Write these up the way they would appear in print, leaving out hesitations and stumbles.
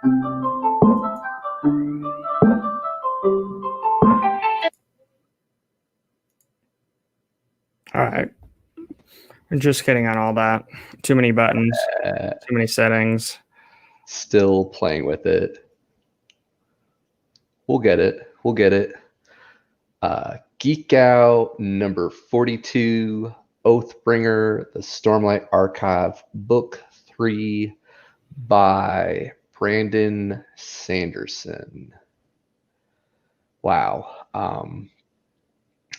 All right. Just kidding on all that. Too many buttons, too many settings. Still playing with it. We'll get it. We'll get it. Geek Out number 42, Oathbringer, the Stormlight Archive, Book 3 by Brandon Sanderson. Wow.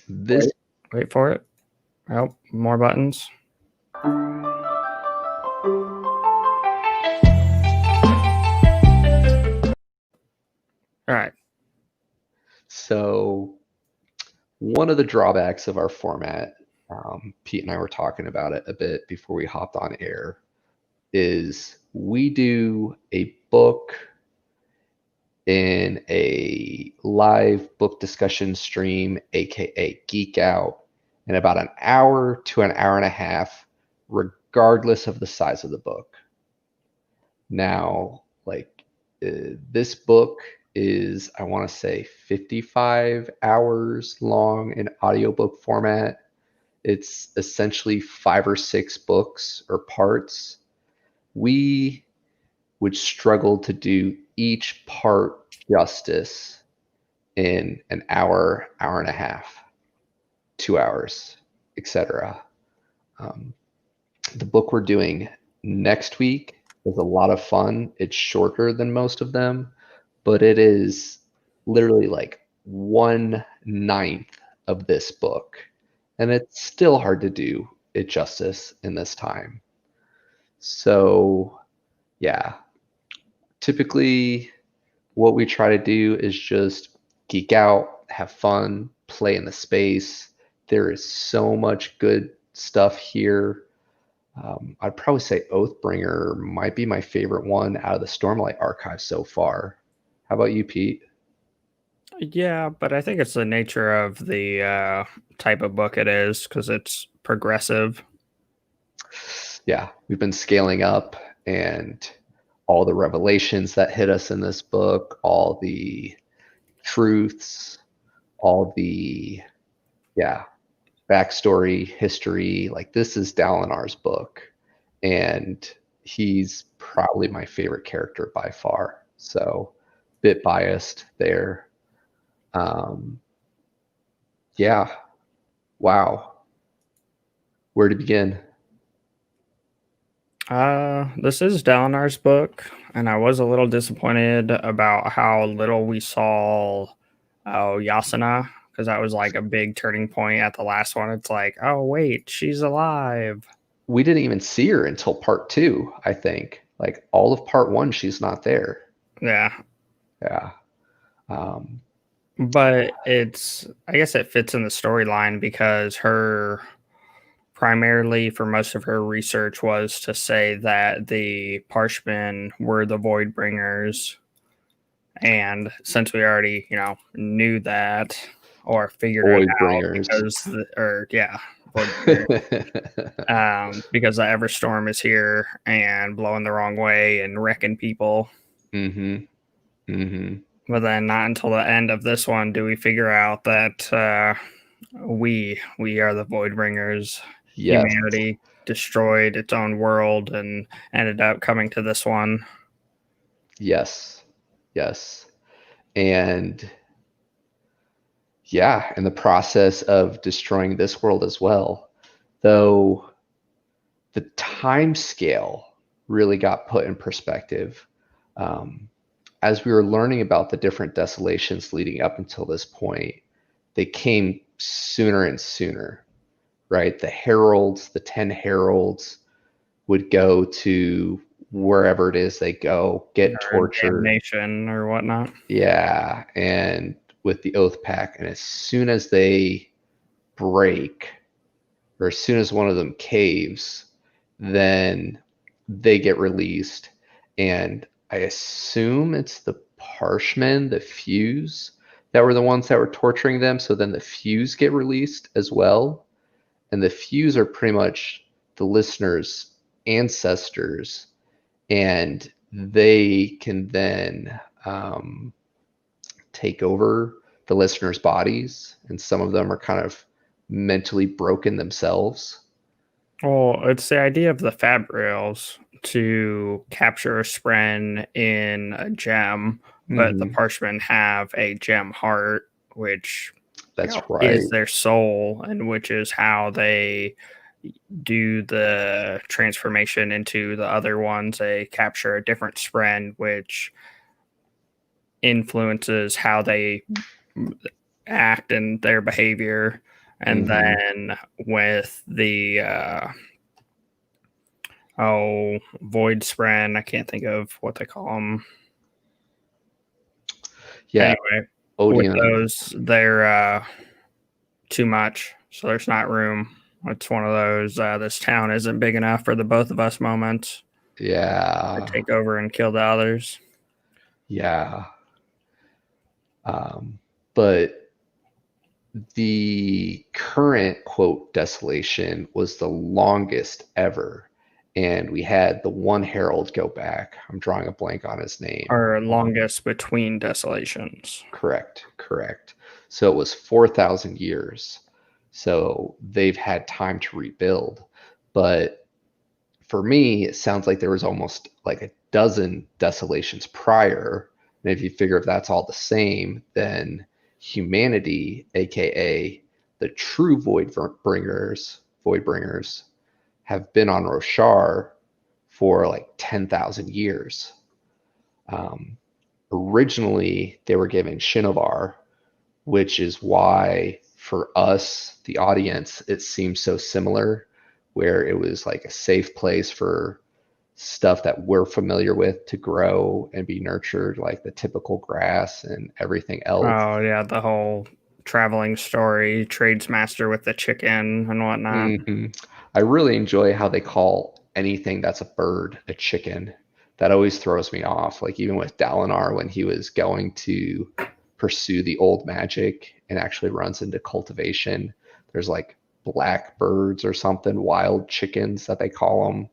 This. Wait for it. Oh, more buttons. All right. So one of the drawbacks of our format, Pete and I were talking about it a bit before we hopped on air, is we do a book in a live book discussion stream, aka Geek Out, in about an hour to an hour and a half, regardless of the size of the book. Now, this book is, I want to say, 55 hours long in audiobook format. It's essentially 5 or 6 books or parts. We would struggle to do each part justice in an hour, hour and a half, 2 hours, etc. The book we're doing next week is a lot of fun. It's shorter than most of them, but it is literally like 1/9 of this book. And it's still hard to do it justice in this time. So, yeah, typically what we try to do is just geek out, have fun, play in the space. There is so much good stuff here. I'd probably say Oathbringer might be my favorite one out of the Stormlight archive so far. How about you, Pete? Yeah, but I think it's the nature of the type of book it is, because it's progressive. Yeah, we've been scaling up, and all the revelations that hit us in this book, all the truths, all the, backstory, history. Like, this is Dalinar's book, and he's probably my favorite character by far. So, bit biased there. Yeah. Wow. Where to begin? This is Dalinar's book, and I was a little disappointed about how little we saw Yasuna, because that was like a big turning point at the last one. It's like, oh wait, she's alive. We didn't even see her until part 2, I think. Like, all of part 1, she's not there. Yeah. Yeah. But I guess it fits in the storyline because her, primarily for most of her research, was to say that the Parshmen were the Voidbringers. And since we already, knew that or figured it out because the Everstorm is here and blowing the wrong way and wrecking people. Mm-hmm. Mm-hmm. But then not until the end of this one do we figure out that we are the Voidbringers. Yes. Humanity destroyed its own world and ended up coming to this one. Yes. And in the process of destroying this world as well, though the time scale really got put in perspective. As we were learning about the different desolations leading up until this point, they came sooner and sooner, right? The heralds, the 10 heralds, would go to wherever it is they go, get tortured. Damnation or whatnot. Yeah, and with the Oath Pack, and as soon as they break, or as soon as one of them caves, then they get released. And I assume it's the Parshmen, the Fuse, that were the ones that were torturing them. So then the Fuse get released as well. And the Fuse are pretty much the listeners' ancestors. And they can then take over the listeners' bodies, and some of them are kind of mentally broken themselves. Well, it's the idea of the fabrials to capture a spren in a gem, but the parshmen have a gem heart, which That's right. is their soul, and which is how they do the transformation into the other ones. They capture a different spren, which influences how they act and their behavior. And then with the void spren, I can't think of what they call them. Yeah. Anyway, Odium. with those, they're too much, so there's not room. It's one of those this town isn't big enough for the both of us moments. Yeah. To take over and kill the others. Yeah. But the current quote desolation was the longest ever. And we had the one herald go back. I'm drawing a blank on his name. Or longest between desolations. Correct. So it was 4,000 years. So they've had time to rebuild. But for me, it sounds like there was almost like a dozen desolations prior. And if you figure if that's all the same, then humanity, aka the true Voidbringers, have been on Roshar for like 10,000 years. Originally, they were given Shinovar, which is why for us, the audience, it seems so similar, where it was like a safe place for stuff that we're familiar with to grow and be nurtured, like the typical grass and everything else. Oh, yeah, the whole traveling story, tradesmaster with the chicken and whatnot. I really enjoy how they call anything that's a bird a chicken. That always throws me off. Like even with Dalinar, when he was going to pursue the old magic and actually runs into cultivation, there's like black birds or something, wild chickens that they call them.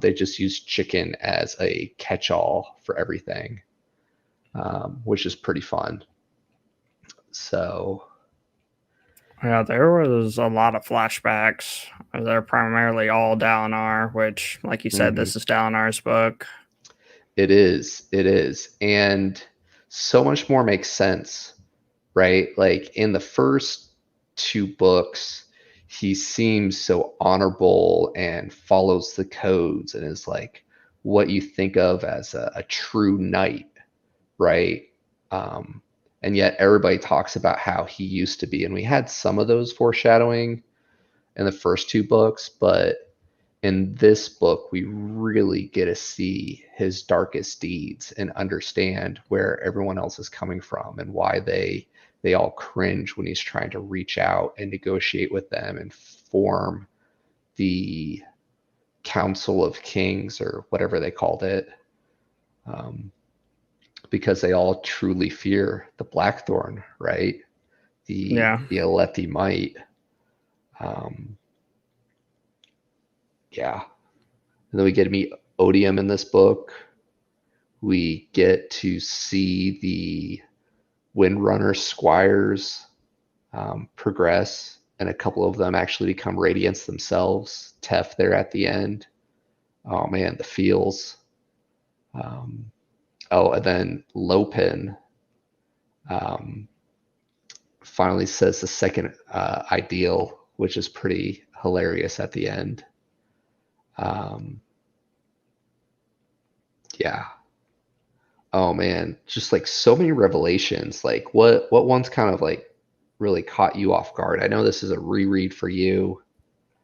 They just use chicken as a catch-all for everything, which is pretty fun. So, yeah, there was a lot of flashbacks. They're primarily all Dalinar, which, like you said, this is Dalinar's book. It is. And so much more makes sense, right? Like in the first two books, he seems so honorable and follows the codes and is like what you think of as a true knight, right? And yet everybody talks about how he used to be. And we had some of those foreshadowing in the first two books, but in this book, we really get to see his darkest deeds and understand where everyone else is coming from and why they all cringe when he's trying to reach out and negotiate with them and form the Council of Kings or whatever they called it, because they all truly fear the Blackthorn, right? The Alethi might. Yeah. And then we get to meet Odium in this book. We get to see the Windrunner squires progress, and a couple of them actually become Radiants themselves. Tef there at the end. Oh man, the feels. And then Lopin finally says the second ideal, which is pretty hilarious at the end. Yeah. Oh man, just like so many revelations. Like what ones kind of like really caught you off guard? I know this is a reread for you.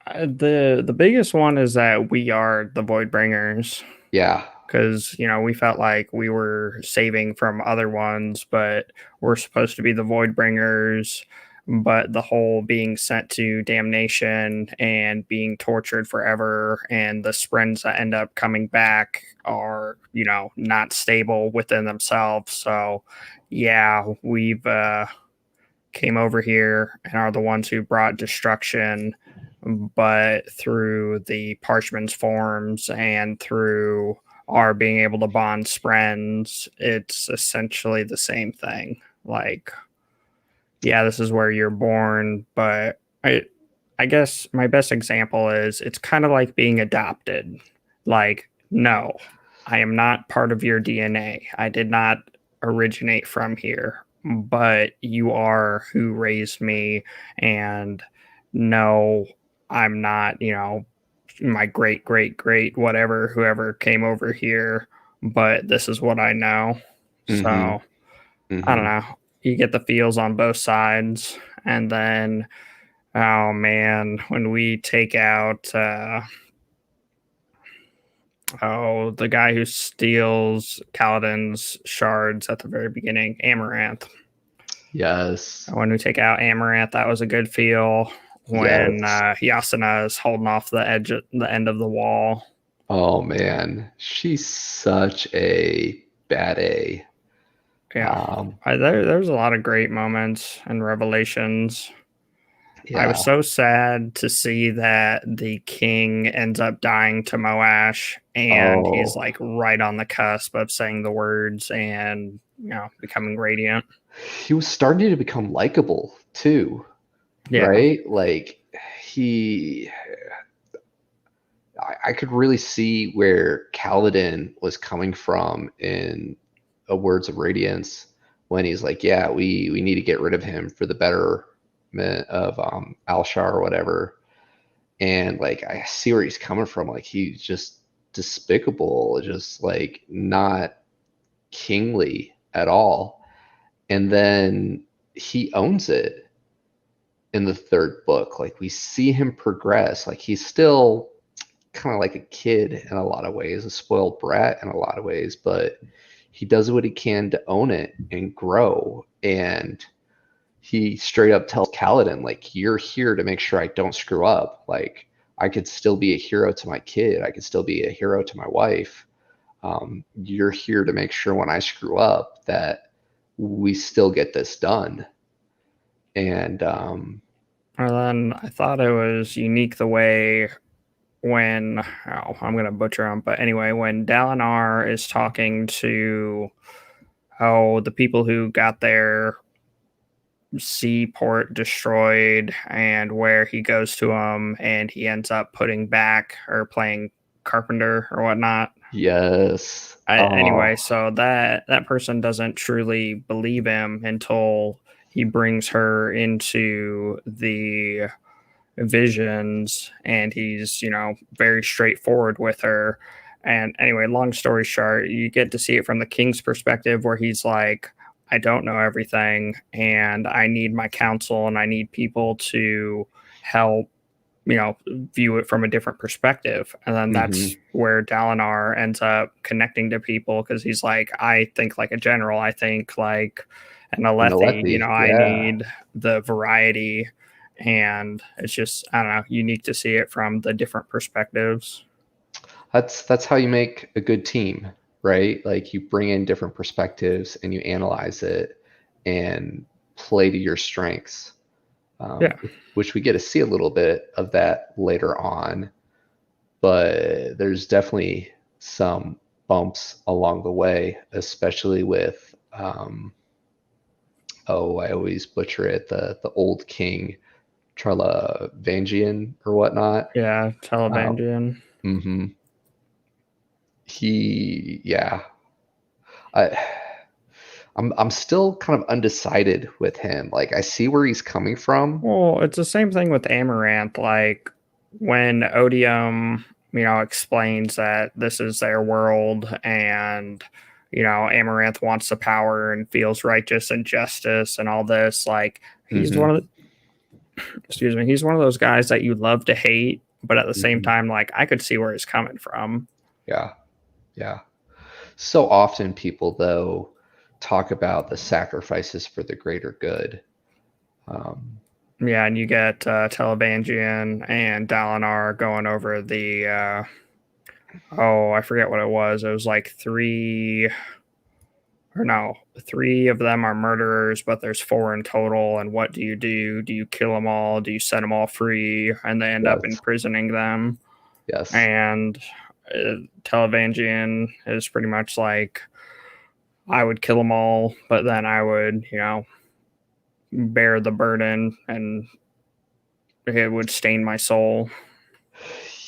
The biggest one is that we are the Voidbringers. Yeah. Because, we felt like we were saving from other ones, but we're supposed to be the Voidbringers. But the whole being sent to damnation and being tortured forever, and the sprens that end up coming back are, not stable within themselves. So, yeah, we've came over here and are the ones who brought destruction, but through the Parchment's forms and through are being able to bond friends, it's essentially the same thing. Like, yeah, this is where you're born, but I guess my best example is it's kind of like being adopted. Like, no, I am not part of your DNA. I did not originate from here, but you are who raised me. And no, I'm not, my great, great, great, whatever, whoever came over here, but this is what I know. Mm-hmm. So I don't Mm-hmm. know. You get the feels on both sides. And then, oh man, when we take out, the guy who steals Kaladin's shards at the very beginning, Amaranth. Yes. When we take out Amaranth, that was a good feel. When Yes. Yasuna is holding off the end of the wall. Oh man, she's such a bad A. Yeah, Um, there's a lot of great moments and revelations. I yeah. was so sad to see that the king ends up dying to Moash, and he's Oh, like right on the cusp of saying the words and becoming radiant. he was starting to become likable too, Yeah, right? Like he, I could really see where Kaladin was coming from in a Words of Radiance when he's like, yeah, we need to get rid of him for the betterment of Alshar or whatever. And like I see where he's coming from. Like he's just despicable, just like not kingly at all. And then he owns it in the third book. Like we see him progress. Like he's still kind of like a kid in a lot of ways, a spoiled brat in a lot of ways, but he does what he can to own it and grow. And he straight up tells Kaladin, like, you're here to make sure I don't screw up. Like, I could still be a hero to my kid. I could still be a hero to my wife. You're here to make sure when I screw up that we still get this done. And and then I thought it was unique the way I'm gonna butcher him, but anyway, when Dalinar is talking to the people who got their seaport destroyed, and where he goes to them and he ends up putting back or playing carpenter or whatnot. yes, Anyway, oh, so that person doesn't truly believe him until he brings her into the visions, and he's very straightforward with her. And anyway, long story short, you get to see it from the king's perspective, where he's like, I don't know everything, and I need my counsel, and I need people to help view it from a different perspective. And then mm-hmm. that's where Dalinar ends up connecting to people, because he's like, I think like a general, I think like an And Alethi, Alethi, I yeah. need the variety. And it's just, I don't know, unique to see it from the different perspectives. That's how you make a good team, right? Like you bring in different perspectives and you analyze it and play to your strengths, Yeah. which we get to see a little bit of that later on. But there's definitely some bumps along the way, especially with oh, I always butcher it, the old king Charlavangian or whatnot. Yeah. Uh, Talibandian. hmm Yeah, I, I'm still kind of undecided with him. Like I see where he's coming from. Well, it's the same thing with Amaranth. Like when Odium, explains that this is their world, and Amaranth wants the power and feels righteous and justice and all this. Like he's Hmm. one of excuse me, he's one of those guys that you love to hate, but at the same Hmm. time, like I could see where he's coming from. Yeah, yeah. So often people though talk about the sacrifices for the greater good. Um, Yeah, and you get Televangian and Dalinar going over the I forget what it was. It was like three of them are murderers, but there's four in total. And what do you do? Do you kill them all? Do you set them all free? And they end up yes, imprisoning them. yes. And Televangian is pretty much like, I would kill them all, but then I would, bear the burden and it would stain my soul.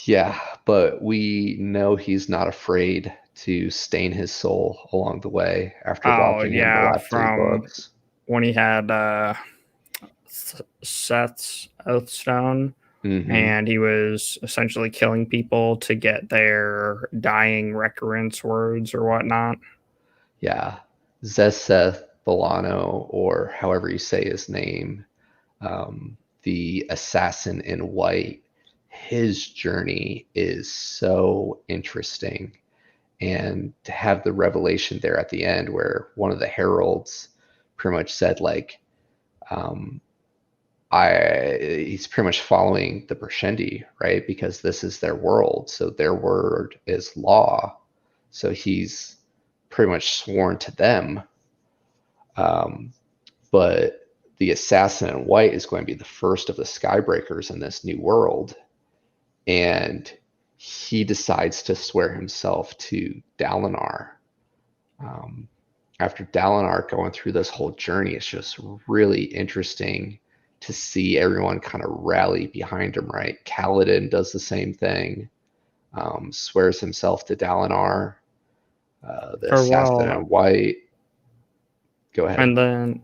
Yeah, but we know he's not afraid to stain his soul along the way after Oh, watching him the yeah, last three from books. when he had Seth's Oathstone, Hmm. and he was essentially killing people to get their dying recurrence words or whatnot. Yeah, Zeseth Bolano, or however you say his name, the assassin in white, his journey is so interesting. And to have the revelation there at the end where one of the heralds pretty much said, like, um, he's pretty much following the Bershendi, right? Because this is their world. So their word is law. So he's pretty much sworn to them. Um, but the assassin in white is going to be the first of the skybreakers in this new world. And he decides to swear himself to Dalinar. Um, After Dalinar going through this whole journey, it's just really interesting to see everyone kind of rally behind him, right? Kaladin does the same thing, swears himself to Dalinar, the Or, assassin in well, white. Go ahead. and then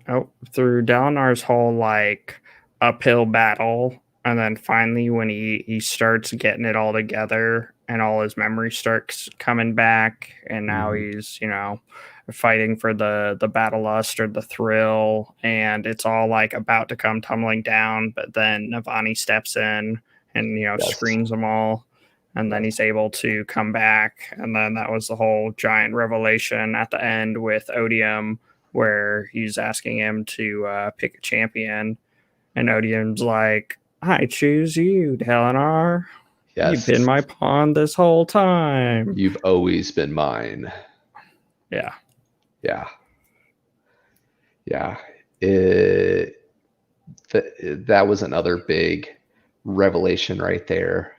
through Dalinar's whole like uphill battle, and then finally when he starts getting it all together and all his memory starts coming back, and now Hmm. he's fighting for the battle lust or the thrill, and it's all like about to come tumbling down, but then Navani steps in and Yes. screens them all. And then Yes. he's able to come back. And then that was the whole giant revelation at the end with Odium, where he's asking him to pick a champion, and Odium's like, "I choose you, Dalinar. You've been Yes. my pawn this whole time." You've always been mine. Yeah. Yeah. Yeah. It, that was another big revelation right there.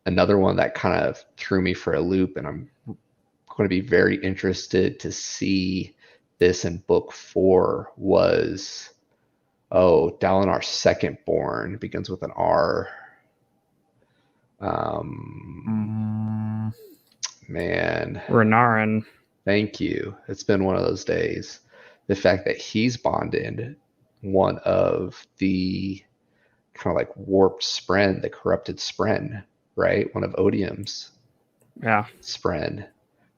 Another one that kind of threw me for a loop, and I'm going to be very interested to see this in book 4 was, Dalinar's second born begins with an R. Um, Mm, man, Renarin. thank you. It's been one of those days. The fact that he's bonded one of the kind of like warped Spren, the corrupted Spren, right? One of Odium's Yeah. Spren,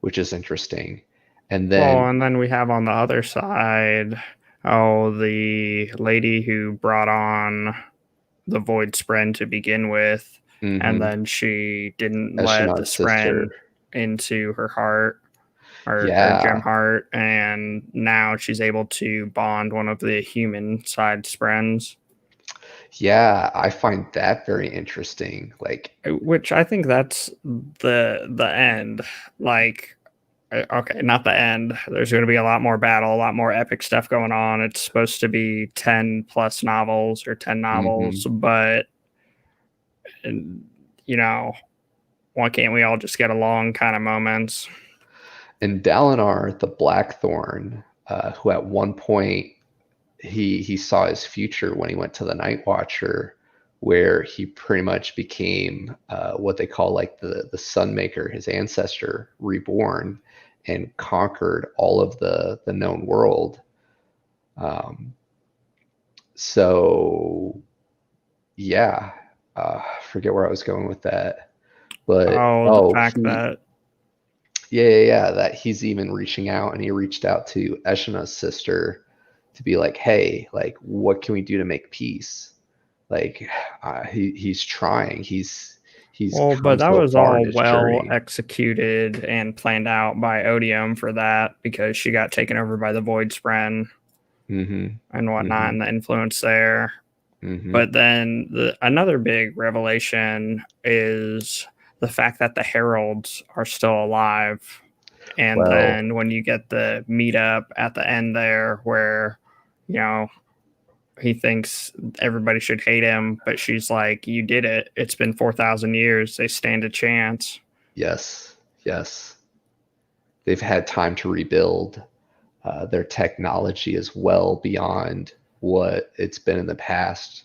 which is interesting. And Well, then, and then we have on the other side, the lady who brought on the Void Spren to begin with, and mm-hmm, then she didn't let the Eshenon's sister. Spren into her heart, or gem Yeah, heart, and now she's able to bond one of the human side Sprens, yeah, I find that very interesting. Like, which I think that's the end. Like, okay, not the end. There's going to be a lot more battle, a lot more epic stuff going on. It's supposed to be 10 plus novels or 10 mm-hmm. novels, but you know, why can't we all just get along kind of moments? And Dalinar, the Blackthorn, who at one point he saw his future when he went to the Night Watcher, where he pretty much became what they call like the Sunmaker, his ancestor, reborn, and conquered all of the known world. Um, so yeah, forget where I was going with that, but Oh, the fact that, yeah, that he's even reaching out, and he reached out to Eshena's sister to be like, hey, like, what can we do to make peace? Like, he's trying. He's well, come but that so was far in all his well journey. executed and planned out by Odium for that, because she got taken over by the Void Spren Mm-hmm. and whatnot, Mm-hmm. and the influence there. Mm-hmm. But then another big revelation is the fact that the heralds are still alive. And Well, then when you get the meetup at the end there, where you know he thinks everybody should hate him, but she's like, "You did it. It's been 4,000 years. They stand a chance." Yes, yes. They've had time to rebuild. Their technology is well beyond what it's been in the past,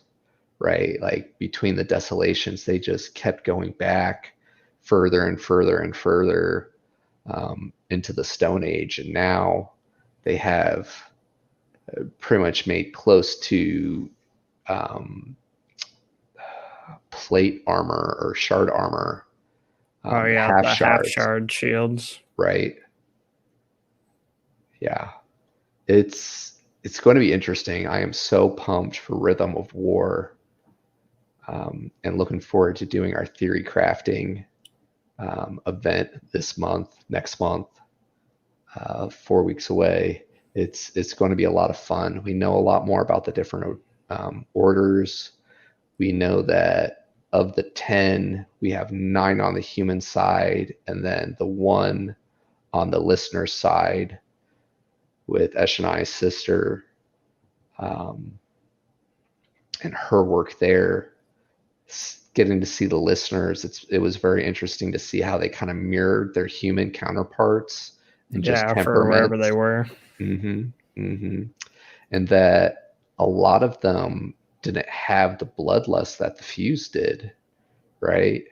right? Like between the desolations, they just kept going back further and further and further into the Stone Age. And now they have pretty much made close to um, plate armor or shard armor, Oh yeah, half the half shards, shard shields. right? Yeah, it's going to be interesting. I am so pumped for Rhythm of War, and looking forward to doing our theory crafting event this month, next month, 4 weeks away. It's going to be a lot of fun. We know a lot more about the different orders. We know that of the 10, we have 9 on the human side, and then the 1 on the listener side with Eshani's sister, um, and her work there. Getting to see the listeners, it was very interesting to see how they kind of mirrored their human counterparts and just Yeah, for wherever they temperaments. were. hmm hmm And that a lot of them didn't have the bloodlust that the Fuse did, right?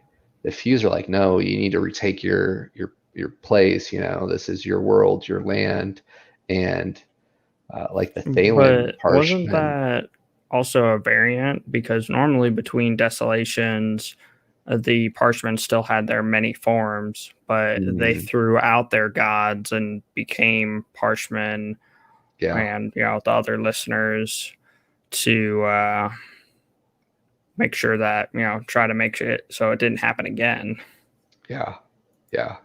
The Fuse are like, no, you need to retake your place. This is your world, your land, and like the Thalen But wasn't Parshmen. that also a variant? Because normally between desolations, the Parshmen still had their many forms, but they Mm, threw out their gods and became Parshmen yeah, and the other listeners to make sure that try to make it so it didn't happen again. yeah, yeah.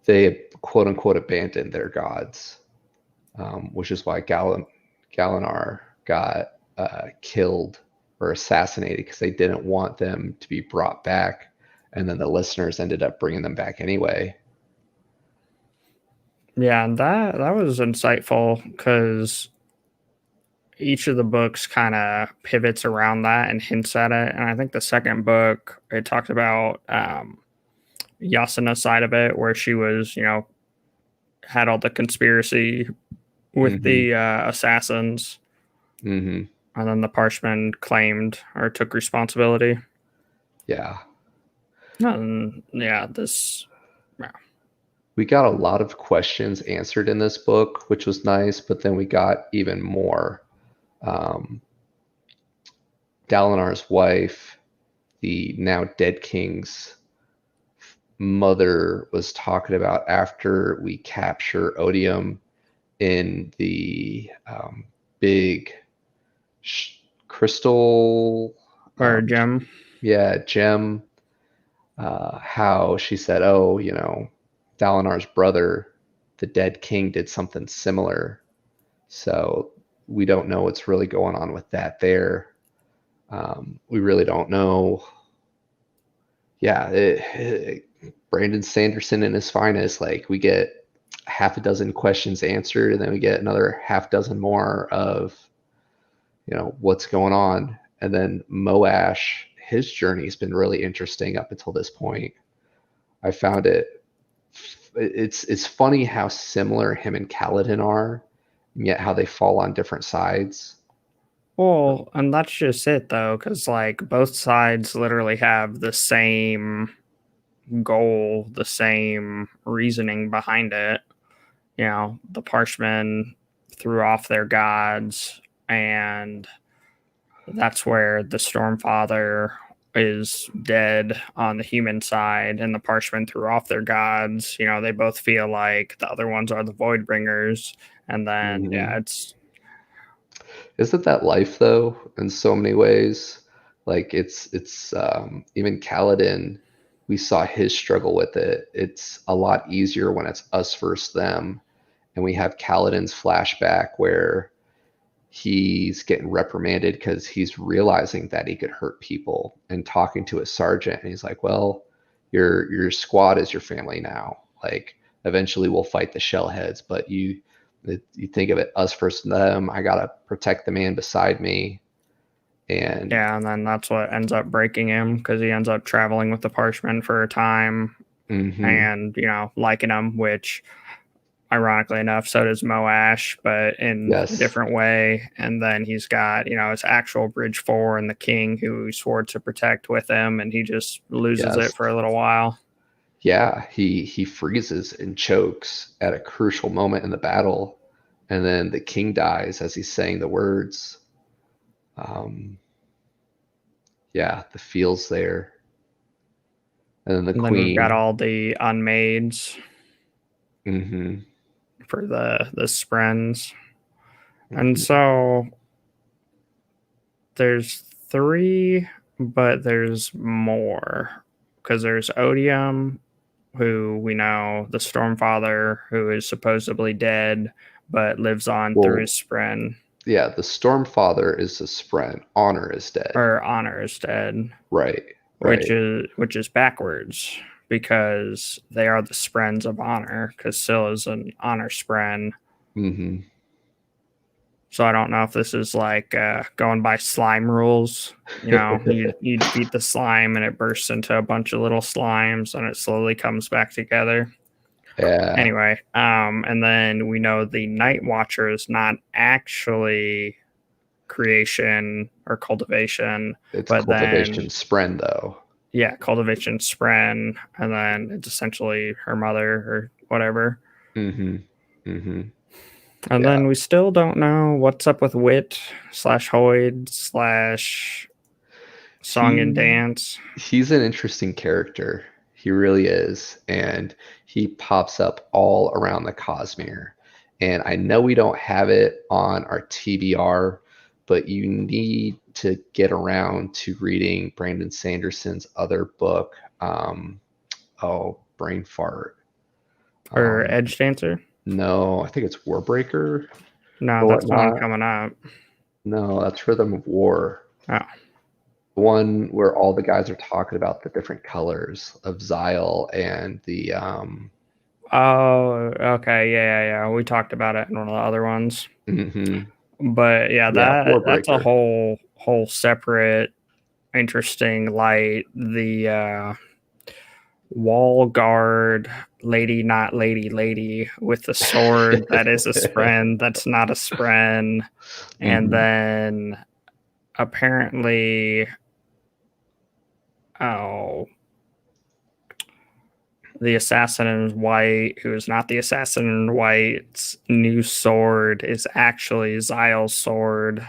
They quote unquote abandoned their gods, which is why Galinar got killed or assassinated because they didn't want them to be brought back, and then the listeners ended up bringing them back anyway. Yeah, and that was insightful because each of the books kind of pivots around that and hints at it. And I think the second book it talked about Yasina's side of it, where she was, had all the conspiracy with hmm the assassins, hmm and then the Parshmen claimed or took responsibility. Yeah, And yeah, this yeah, we got a lot of questions answered in this book, which was nice, but then we got even more. Um, Dalinar's wife, the now dead king's mother, was talking about after we capture Odium in the big crystal, or um, Gem. yeah, gem, how she said, oh, Dalinar's brother, the dead king, did something similar. So we don't know what's really going on with that there. We really don't know. Yeah, Brandon Sanderson in his finest. Like we get half a dozen questions answered, and then we get another half dozen more of what's going on. And then Moash, his journey's been really interesting up until this point. I found it's funny how similar him and Kaladin are, and yet how they fall on different sides. Well, and that's just it though, because like both sides literally have the same goal, the same reasoning behind it. The Parshmen threw off their gods, and that's where the Stormfather is dead on the human side, and the Parshmen threw off their gods. They both feel like the other ones are the Voidbringers, and then hmm it's Isn't that life though, in so many ways? Like it's even Kaladin, we saw his struggle with it. It's a lot easier when it's us versus them, and we have Kaladin's flashback where he's getting reprimanded because he's realizing that he could hurt people and talking to his sergeant, and he's like, well, your squad is your family now. Like eventually we'll fight the shellheads, but you think of it us versus them. I gotta protect the man beside me. And yeah, and then that's what ends up breaking him because he ends up traveling with the Parshmen for a time, and, liking him, which ironically enough, so does Moash, but in a Yes. different way. And then he's got, his actual Bridge 4 and the king who he swore to protect with him, and he just loses Yes. it for a little while. Yeah, he freezes and chokes at a crucial moment in the battle, and then the king dies as he's saying the words. Yeah, the feels there. And then the And then we've got queen. all the unmades Hmm. for the Sprens. And Hmm. so there's 3, but there's more. Because there's Odium, who we know, the Stormfather, who is supposedly dead, but lives on through his Well, Spren. yeah, the Stormfather is a Spren. Honor is dead. Or Honor is dead. Right, which right. is backwards, because they are the Sprens of Honor, because Scylla's an Honor Spren. Hmm. So I don't know if this is like going by slime rules. You defeat the slime and it bursts into a bunch of little slimes and it slowly comes back together. Yeah, Anyway, and then we know the Night Watcher is not actually creation or cultivation, it's but cultivation then Spren though. cultivation Spren, and then it's essentially her mother or whatever. Hmm. Hmm. And Yeah. then we still don't know what's up with Wit slash Hoyd slash Song and He Dance. he's an interesting character. He really is. And he pops up all around the Cosmere. And I know we don't have it on our TBR, but you need to get around to reading Brandon Sanderson's other book. Brain fart. Or Um, Edge Dancer. no, I think it's Warbreaker No, or that's the one whatnot. coming up. No, that's Rhythm of War. Oh. The one where all the guys are talking about the different colors of Xyle and the Oh, okay. Yeah. We talked about it in one of the other ones. mhm. But yeah, Yeah, that's a Warbreaker. whole separate interesting light. The wall guard lady, not lady with the sword that is a spren that's not a spren. And Mhm. then apparently, oh, the assassin in white, who is not the assassin in white's new sword, is actually Xyle's sword.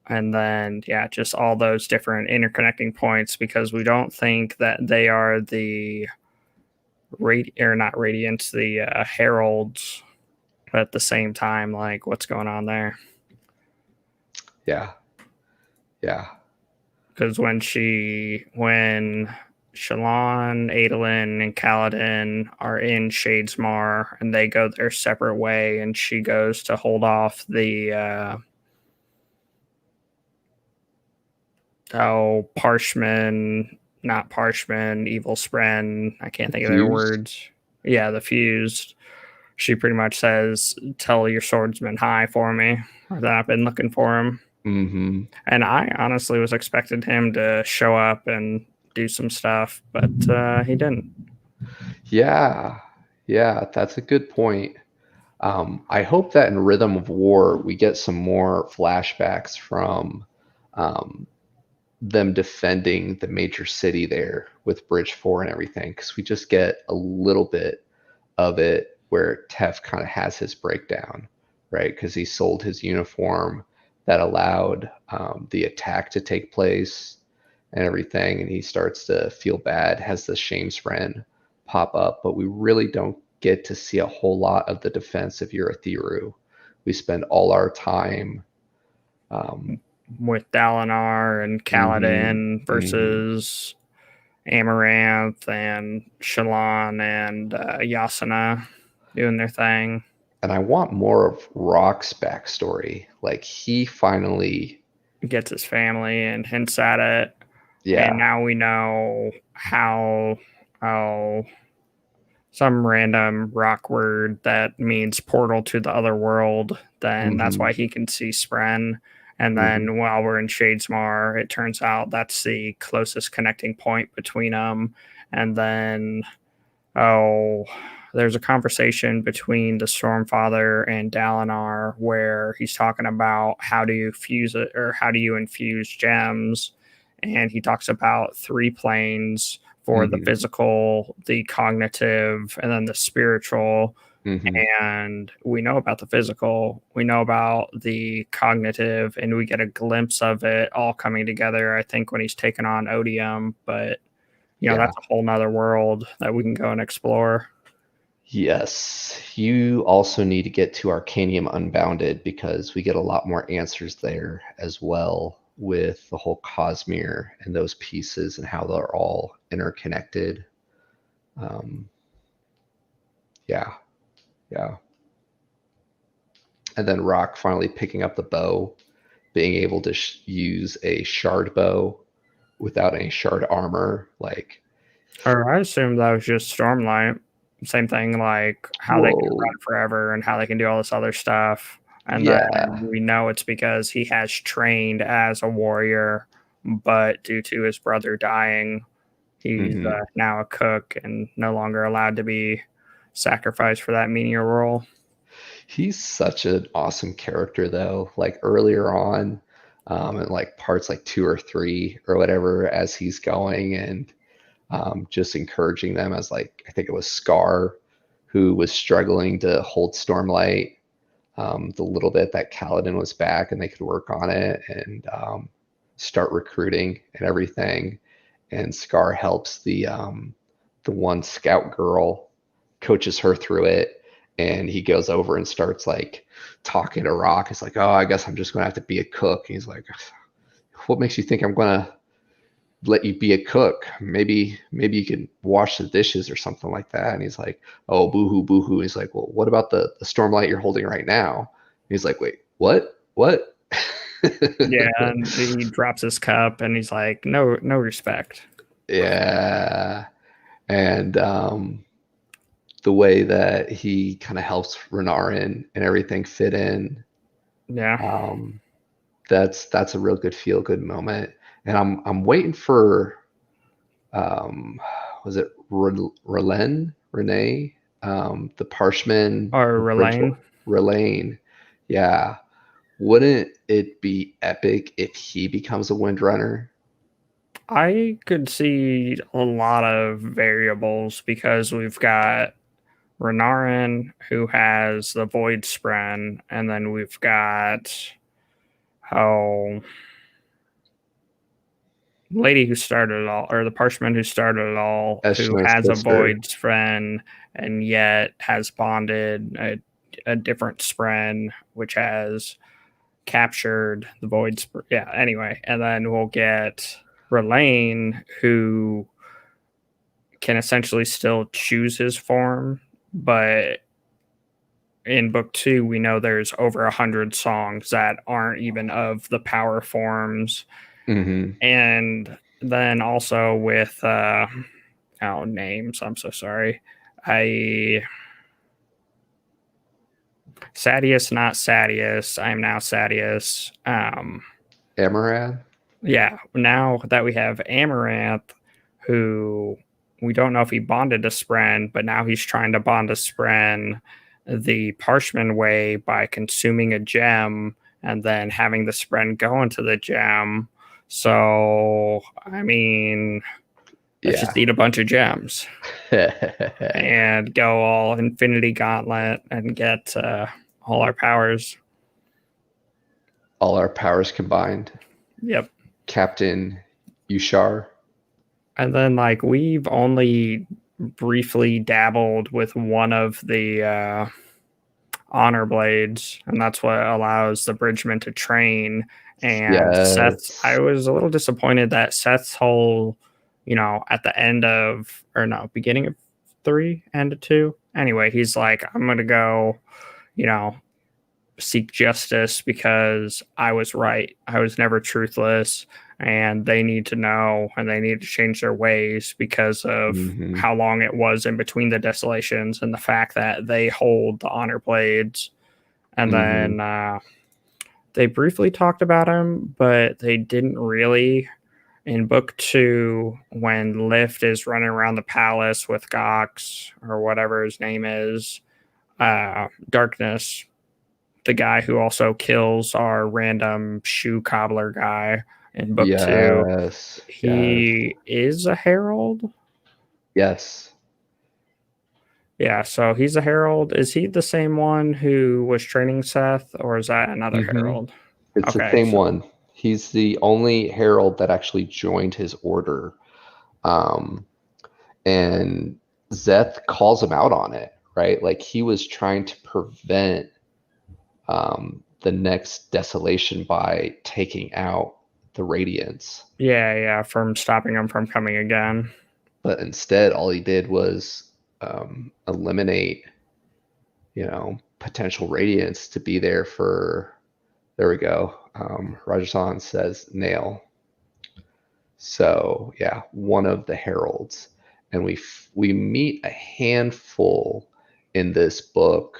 And then, yeah, just all those different interconnecting points, because we don't think that they are the not radiance, the heralds, but at the same time, like, what's going on there? Yeah. Yeah. Because when Shallan, Adolin, and Kaladin are in Shadesmar and they go their separate way, and she goes to hold off the not Parshman, Evil Spren, I can't think of their Fused. words. Yeah, the Fused. She pretty much says, "Tell your swordsman hi for me," or that I've been looking for him. Mhm. And I honestly was expecting him to show up and do some stuff, but he didn't. Yeah. Yeah, that's a good point. I hope that in Rhythm of War we get some more flashbacks from um, them defending the major city there with Bridge 4 and everything, because we just get a little bit of it where Tef kind of has his breakdown, right? Because he sold his uniform that allowed the attack to take place and everything, and he starts to feel bad, has the shame friend pop up, but we really don't get to see a whole lot of the defense of Urithiru. We spend all our time um, With Dalinar and mhm, Kaladin mhm. versus Amaranth and Shallan and Yasuna doing their thing. And I want more of Rock's backstory. Like he finally, Gets his family and hints at it. And yeah. now we know how, oh, some random rock word that means portal to the other world, then that's Hmm. why he can see Spren. And Hmm. then while we're in Shadesmar, it turns out that's the closest connecting point between them. And then, oh, there's a conversation between the Stormfather and Dalinar where he's talking about how do you fuse it, or how do you infuse gems. And he talks about 3 planes for the physical, the cognitive, and then the spiritual. And we know about the physical, we know about the cognitive, and we get a glimpse of it all coming together, I think, when he's taken on Odium. But, Yeah. that's a whole nother world that we can go and explore. Yes. You also need to get to Arcanium Unbounded because we get a lot more answers there as well with the whole Cosmere and those pieces and how they're all interconnected. Yeah. And then Rock finally picking up the bow, being able to use a shard bow without any shard armor. Or I assume that was just Stormlight. Same thing, like how they can run forever and how they can do all this other stuff. And then we know it's because he has trained as a warrior, but due to his brother dying, he's now a cook and no longer allowed to be sacrificed for that menial role. He's such an awesome character, though. Like earlier on, in like parts like 2 or 3 or whatever, as he's going and just encouraging them, as like I think it was Scar who was struggling to hold Stormlight. The little bit that Kaladin was back and they could work on it and start recruiting and everything. And Scar helps the one scout girl, coaches her through it, and he goes over and starts like talking to Rock. It's like, oh, I guess I'm just gonna have to be a cook. And he's like, what makes you think I'm gonna let you be a cook? Maybe you can wash the dishes or something like that. And he's like, oh, boohoo, boohoo. He's like, well, what about the Stormlight you're holding right now? And he's like, wait, what? Yeah, and he drops his cup and he's like, no respect. Yeah. And the way that he kind of helps Renarin and everything fit in. Yeah. That's a real good feel good moment. And I'm waiting for was it Renee? The Parshman Or Relaine. Relaine. Yeah. Wouldn't it be epic if he becomes a Windrunner? I could see a lot of variables because we've got Renarin, who has the Void Spren, and then we've got lady who started it all, or the Parshman who started it all, who has a Void Spren and yet has bonded a different Spren, which has captured the Void Spren. Yeah, anyway, and then we'll get Relaine, who can essentially still choose his form, but in book 2 we know there's over 100 songs that aren't even of the power forms. And then also with names, I'm so sorry, Sadius, not Sadius, I am now Sadius. Amaranth. Yeah, now that we have Amaranth, who we don't know if he bonded to Spren, but now he's trying to bond to Spren the Parshman way by consuming a gem and then having the Spren go into the gem. So, I mean, let's just eat a bunch of gems and go all Infinity Gauntlet and get all our powers. All our powers combined. Yep. Captain Yushar. And then, like, we've only briefly dabbled with one of the honor blades, and that's what allows the bridgeman to train. And Seth, I was a little disappointed that Seth's whole, at the end of, or no, beginning of 3, end of 2. Anyway, he's like, I'm going to go, seek justice because I was right. I was never truthless, and they need to know, and they need to change their ways because of how long it was in between the desolations and the fact that they hold the honor blades. And then they briefly talked about him, but they didn't really in book 2, when Lift is running around the palace with Gox or whatever his name is, Darkness, the guy who also kills our random shoe cobbler guy in book 2, Yes. Yes. he is a herald. Yes. Yeah, so he's a herald. Is he the same one who was training Seth, or is that another hmm herald? It's the Okay, same so one. He's the only herald that actually joined his order. Um, and Zeth calls him out on it, right? Like he was trying to prevent the next desolation by taking out the Radiance. yeah, from stopping him from coming again. But instead, all he did was eliminate, potential Radiance to be there for. There we go. Rajasan says nail. So yeah, one of the heralds, and we meet a handful in this book,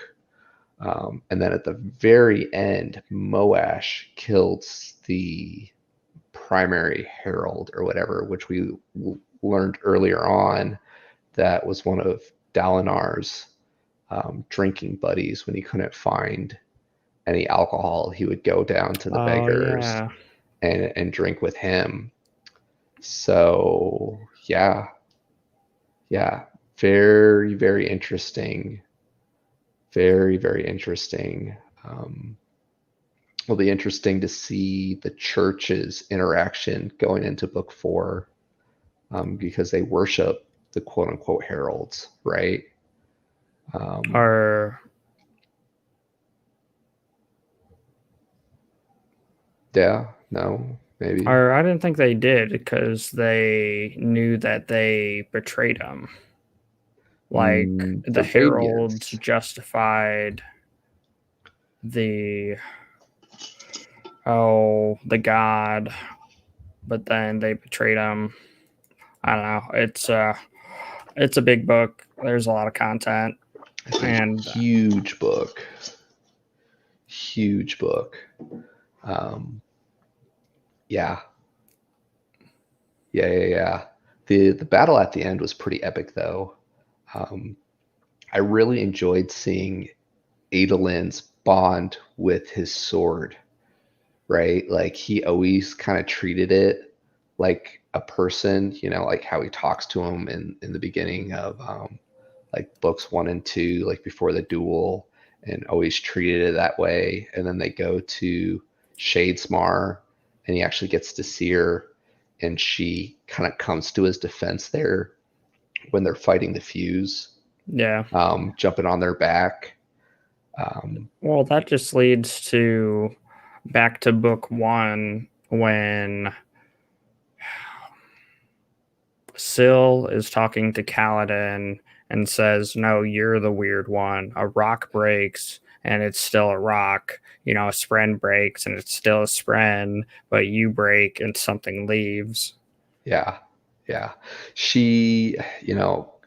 and then at the very end, Moash kills the primary herald or whatever, which we learned earlier on that was one of Dalinar's drinking buddies. When he couldn't find any alcohol, he would go down to the Oh beggars yeah. and drink with him. So yeah, very, very interesting. Very, very interesting. Will be interesting to see the church's interaction going into book 4, because they worship the quote unquote heralds, right? Um, Or yeah, no, maybe. or I didn't think they did because they knew that they betrayed him. Like The the heralds Radiance. justified the the god, but then they betrayed him. I don't know. It's a big book. There's a lot of content, It's a and huge book. Huge book. Um, yeah, yeah. The battle at the end was pretty epic, though. Um, I really enjoyed seeing Adolin's bond with his sword, right? Like he always kind of treated it like a person, like how he talks to him in the beginning of like books 1 and 2, like before the duel, and always treated it that way. And then they go to Shadesmar, and he actually gets to see her, and she kind of comes to his defense there when they're fighting the fuse, yeah. jumping on their back. Um, Well, that just leads to back to book 1 when Syl is talking to Kaladin and says, "No, you're the weird one. A rock breaks and it's still a rock. A spren breaks and it's still a spren, but you break and something leaves." yeah, yeah. She,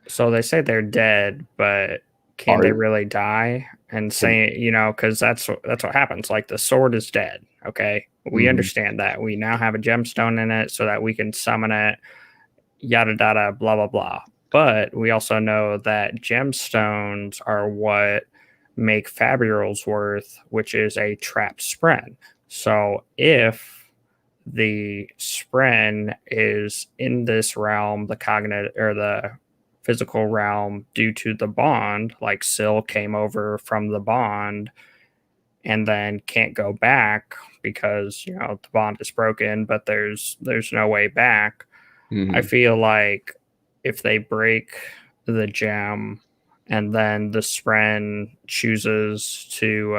So they say they're dead, but can they are. really die? And And say, because that's what happens. Like the sword is dead. Okay, we mhm, understand that. We now have a gemstone in it so that we can summon it. Yada yada, blah blah blah. But we also know that gemstones are what make Fabulous worth, which is a trapped spren. So if the spren is in this realm, the cognitive or the physical realm, due to the bond, like Syl came over from the bond and then can't go back because the bond is broken, but there's no way back. I mhm, feel like if they break the gem and then the spren chooses to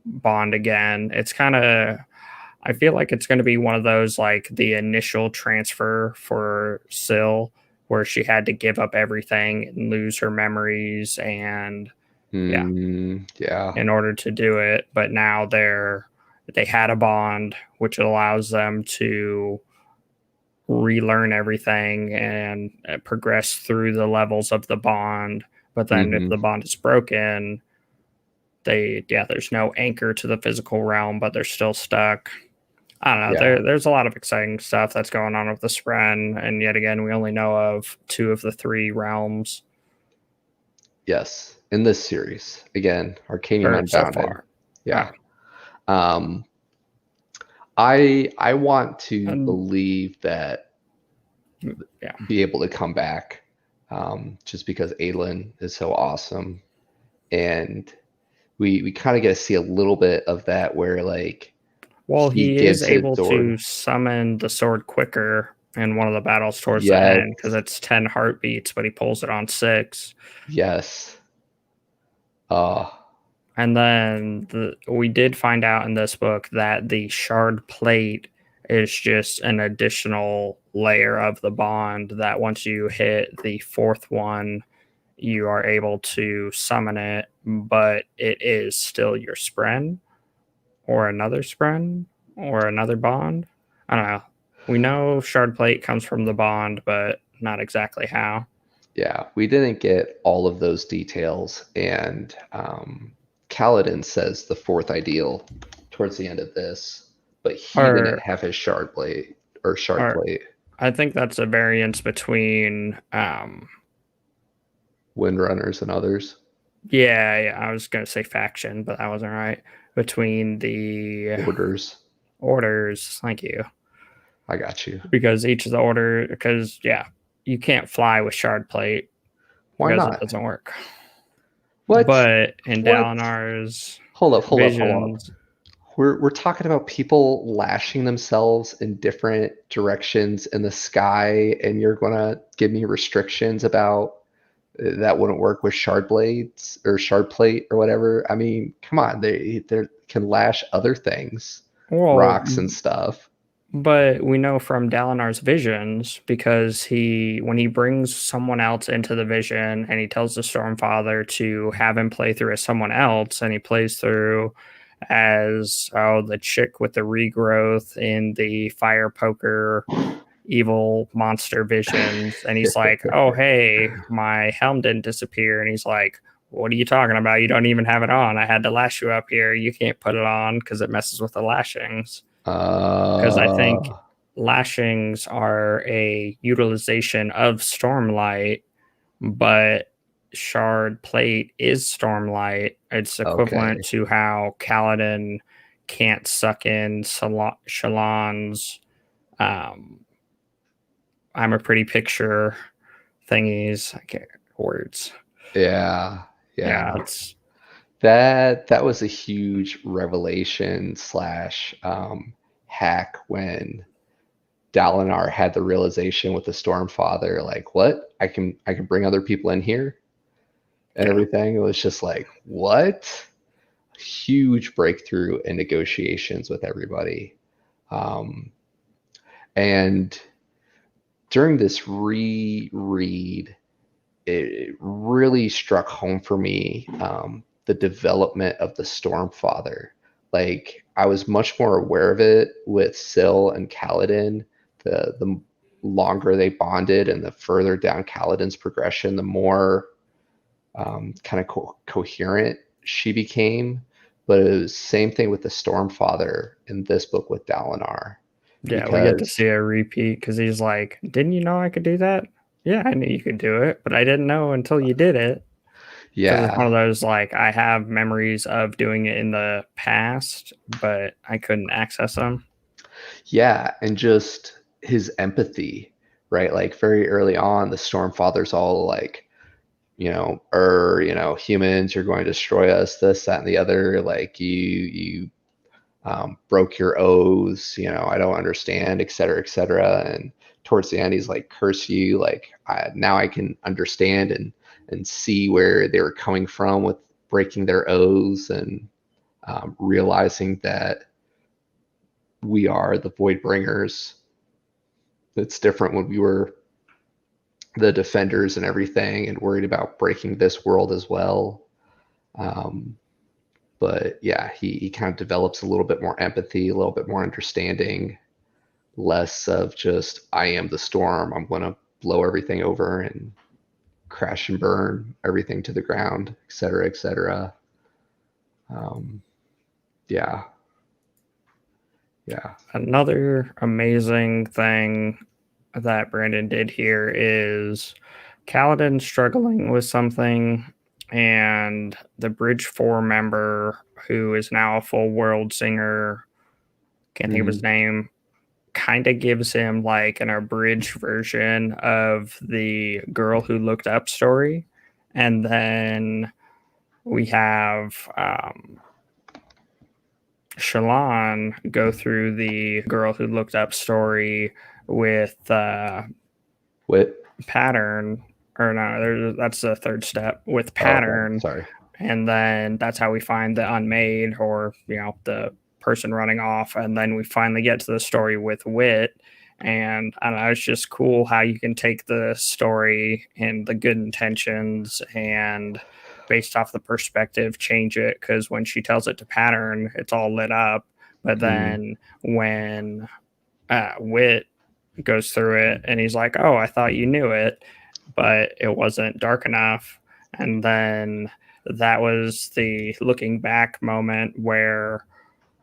bond again, it's kind of, I feel like it's going to be one of those, like the initial transfer for Syl where she had to give up everything and lose her memories and yeah, yeah, in order to do it. But now they had a bond which allows them to relearn everything and progress through the levels of the bond. But then if mhm, the bond is broken, there's no anchor to the physical realm, but they're still stuck. I don't know. Yeah. There's a lot of exciting stuff that's going on with the Spren, and yet again, we only know of 2 of the 3 realms, Yes. In this series, again, Arcanium or so Unbounded. far. Yeah. Oh, Um, I want to and believe that yeah. be able to come back, just because Aelin is so awesome, and we kind of get to see a little bit of that where like Well, he he is gives his able sword. to summon the sword quicker in one of the battles towards the Yes, end because it's 10 heartbeats, but he pulls it on 6. yes. Uh, And then we did find out in this book that the shard plate is just an additional layer of the bond that once you hit the 4th one, you are able to summon it, but it is still your spren or another spren or another bond. I don't know. We know shard plate comes from the bond, but not exactly how. yeah, we didn't get all of those details, and Kaladin says the fourth ideal towards the end of this, but he didn't Or have his shard plate or shard or plate. I think that's a variance between Windrunners and others. yeah, I was gonna say faction, but that wasn't right. Between the Orders. orders, thank you. I got you. Because each of the order because yeah, you can't fly with shard plate Why because it not? doesn't work. What? But in What? Dalinar's Hold up. visions, We're talking about people lashing themselves in different directions in the sky, and you're gonna give me restrictions about that wouldn't work with shard blades or shard plate or whatever. I mean, come on, they can lash other things, well, rocks and stuff. but we know from Dalinar's visions because when he brings someone else into the vision and he tells the Stormfather to have him play through as someone else, and he plays through as the chick with the regrowth in the fire poker evil monster visions, and he's like, "Oh hey, my helm didn't disappear," and he's like, "What are you talking about? You don't even have it on. I had to lash you up here. You can't put it on because it messes with the lashings." Because I think Uh, lashings are a utilization of Stormlight, but shard plate is Stormlight. It's equivalent okay. to how Kaladin can't suck in Shallan's um, I'm a pretty picture thingies. I can't words. Yeah, Yeah, yeah. it's That was a huge revelation slash hack when Dalinar had the realization with the Stormfather, like, what? I can bring other people in here and yeah. everything. It was just like, what? Huge breakthrough in negotiations with everybody. Um, and during this reread, it really struck home for me, the development of the Stormfather. Like I was much more aware of it with Syl and Kaladin. The longer they bonded and the further down Kaladin's progression, the more kind of coherent she became. But it was same thing with the Stormfather in this book with Dalinar, Yeah, we get to because see a repeat because he's like, "Didn't you know I could do that?" Yeah, I knew you could do it, but I didn't know until you did it. Because it's one of yeah, those like I have memories of doing it in the past, but I couldn't access them. yeah, and just his empathy, right? Like very early on, the Stormfather's all like, humans, you're going to destroy us, this, that, and the other. Like you broke your oaths, I don't understand, et cetera, et cetera. And towards the end, he's like, curse you. Like now I can understand and see where they were coming from with breaking their oaths, and realizing that we are the void bringers. It's different when we were the defenders and everything and worried about breaking this world as well. Um, but yeah, he kind of develops a little bit more empathy, a little bit more understanding, less of just, I am the storm. I'm going to blow everything over and crash and burn everything to the ground, et cetera, et cetera. Um, yeah. Yeah. Another amazing thing that Brandon did here is Kaladin struggling with something, and the Bridge 4 member, who is now a full world singer, can't think of his Hmm. name, kind of gives him like an abridged version of the Girl Who Looked Up story. And then we have Shallan go through the Girl Who Looked Up story with Wit. Pattern, or no, that's the third step with Oh, okay. Pattern, Sorry. and then that's how we find the unmade, or the person running off, and then we finally get to the story with Wit. And I don't know, it's just cool how you can take the story and the good intentions and based off the perspective change it, because when she tells it to Pattern it's all lit up, but Hmm. then when Wit goes through it and he's like, "Oh, I thought you knew it, but it wasn't dark enough." And then that was the looking back moment where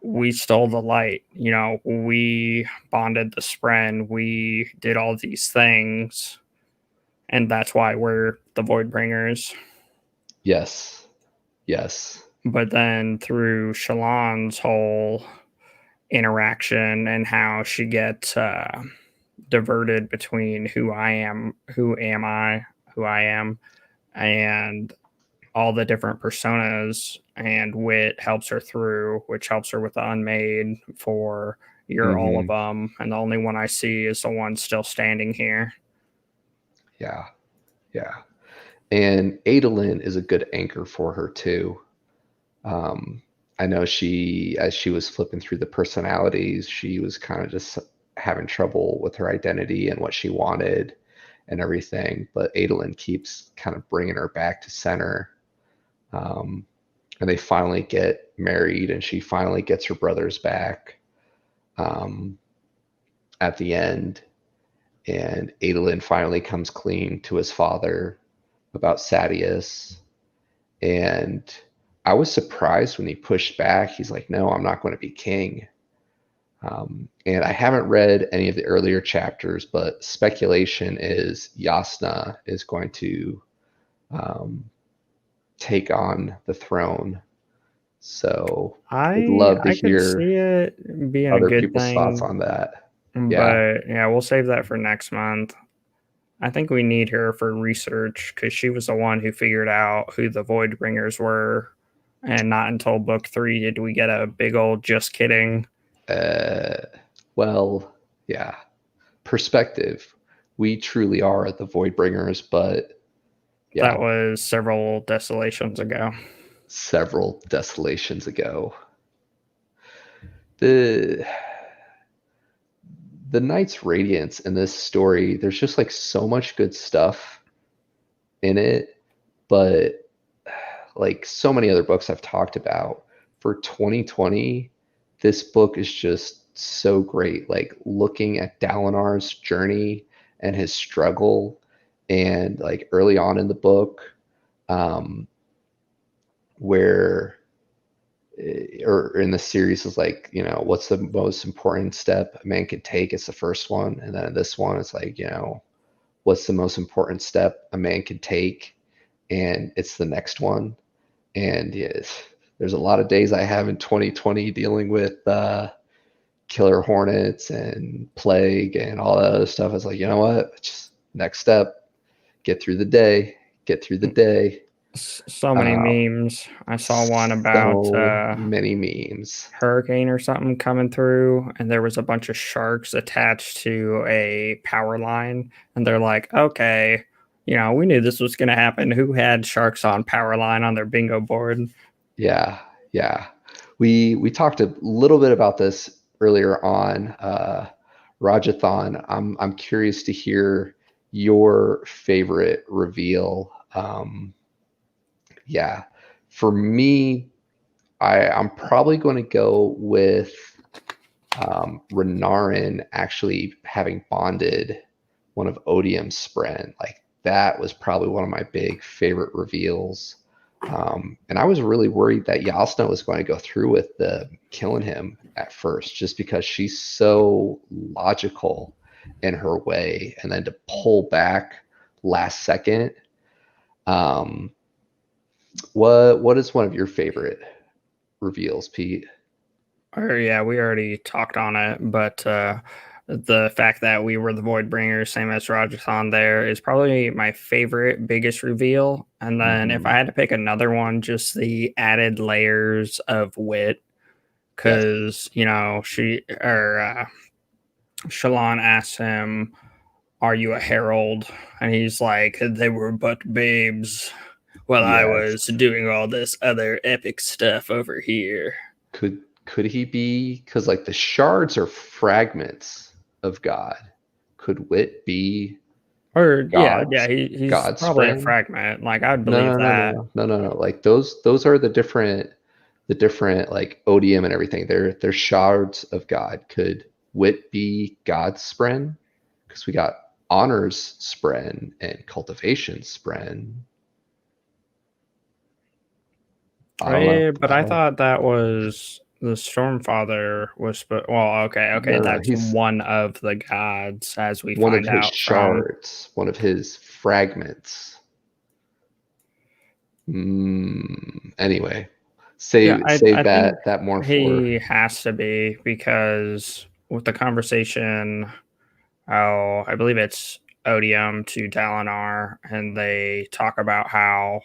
we stole the light. We bonded the Spren, we did all these things, and that's why we're the Voidbringers. Yes. Yes. But then through Shallan's whole interaction and how she gets diverted between who I am, and all the different personas, and Wit helps her through, which helps her with the unmade for you're all of Hmm. them, and the only one I see is the one still standing here. Yeah. Yeah. And Adolin is a good anchor for her too. Um, I know as she was flipping through the personalities, she was kind of just having trouble with her identity and what she wanted and everything. But Adolin keeps kind of bringing her back to center. Um, and they finally get married, and she finally gets her brothers back um, at the end. And Adolin finally comes clean to his father about Sadius. And I was surprised when he pushed back. He's like, no, I'm not going to be king. And I haven't read any of the earlier chapters, but speculation is Yasna is going to um, take on the throne. So would love to I could hear see it being a other good people's thoughts thing, on that. Yeah. but yeah, we'll save that for next month. I think we need her for research because she was the one who figured out who the Voidbringers were, and not until book 3 did we get a big old just kidding. Uh, well, yeah. Perspective. We truly are the Voidbringers, but That yeah, was several desolations ago. several desolations ago. The the Knight's Radiance in this story, there's just like so much good stuff in it, but like so many other books I've talked about, for 2020, this book is just so great. Like looking at Dalinar's journey and his struggle, and like early on in the book, um, where or in the series is like, what's the most important step a man could take? It's the first one. And then this one is like, what's the most important step a man could take? And it's the next one. And yes, there's a lot of days I have in 2020 dealing with killer hornets and plague and all that other stuff. It's like, you know what? Just next step, get through the day, get through the day. So many Uh, memes. I saw one about so many memes. hurricane or something coming through, and there was a bunch of sharks attached to a power line, and they're like, okay, we knew this was going to happen. Who had sharks on power line on their bingo board? Yeah, yeah. We talked a little bit about this earlier on. Rajathon, I'm curious to hear your favorite reveal. Yeah, for me, I'm probably going to go with Renarin actually having bonded one of Odium's Spren. Like that was probably one of my big favorite reveals. And I was really worried that Yasna was going to go through with the killing him at first, just because she's so logical in her way, and then to pull back last second. Um, what is one of your favorite reveals, Pete? Or yeah, we already talked on it, but the fact that we were the Voidbringers, same as Rajasthan, there is probably my favorite, biggest reveal. And then if I Hmm. had to pick another one, just the added layers of wit, Yes. because Shalon asks him, "Are you a herald?" And he's like, "They were but babes while I was Yes. doing all this other epic stuff over here." Could he be, because like the shards are fragments of God. Could wit be Or yeah, God's he's God's probably a spren? fragment. Like I'd No, believe no, no, no, that. no, no, no, no. Like those are the different like odium and everything. They're shards of God. Could wit be God's spren? Because we got honors spren and cultivation spren. I don't know. But I I don't know. thought that was the Stormfather was. Well, okay, No, no, that's he's one of the gods, as we one of find his out from. shards, one of his fragments. Anyway, Yeah, save I think that more for. he has to be because with the conversation, oh, I believe it's Odium to Dalinar, and they talk about how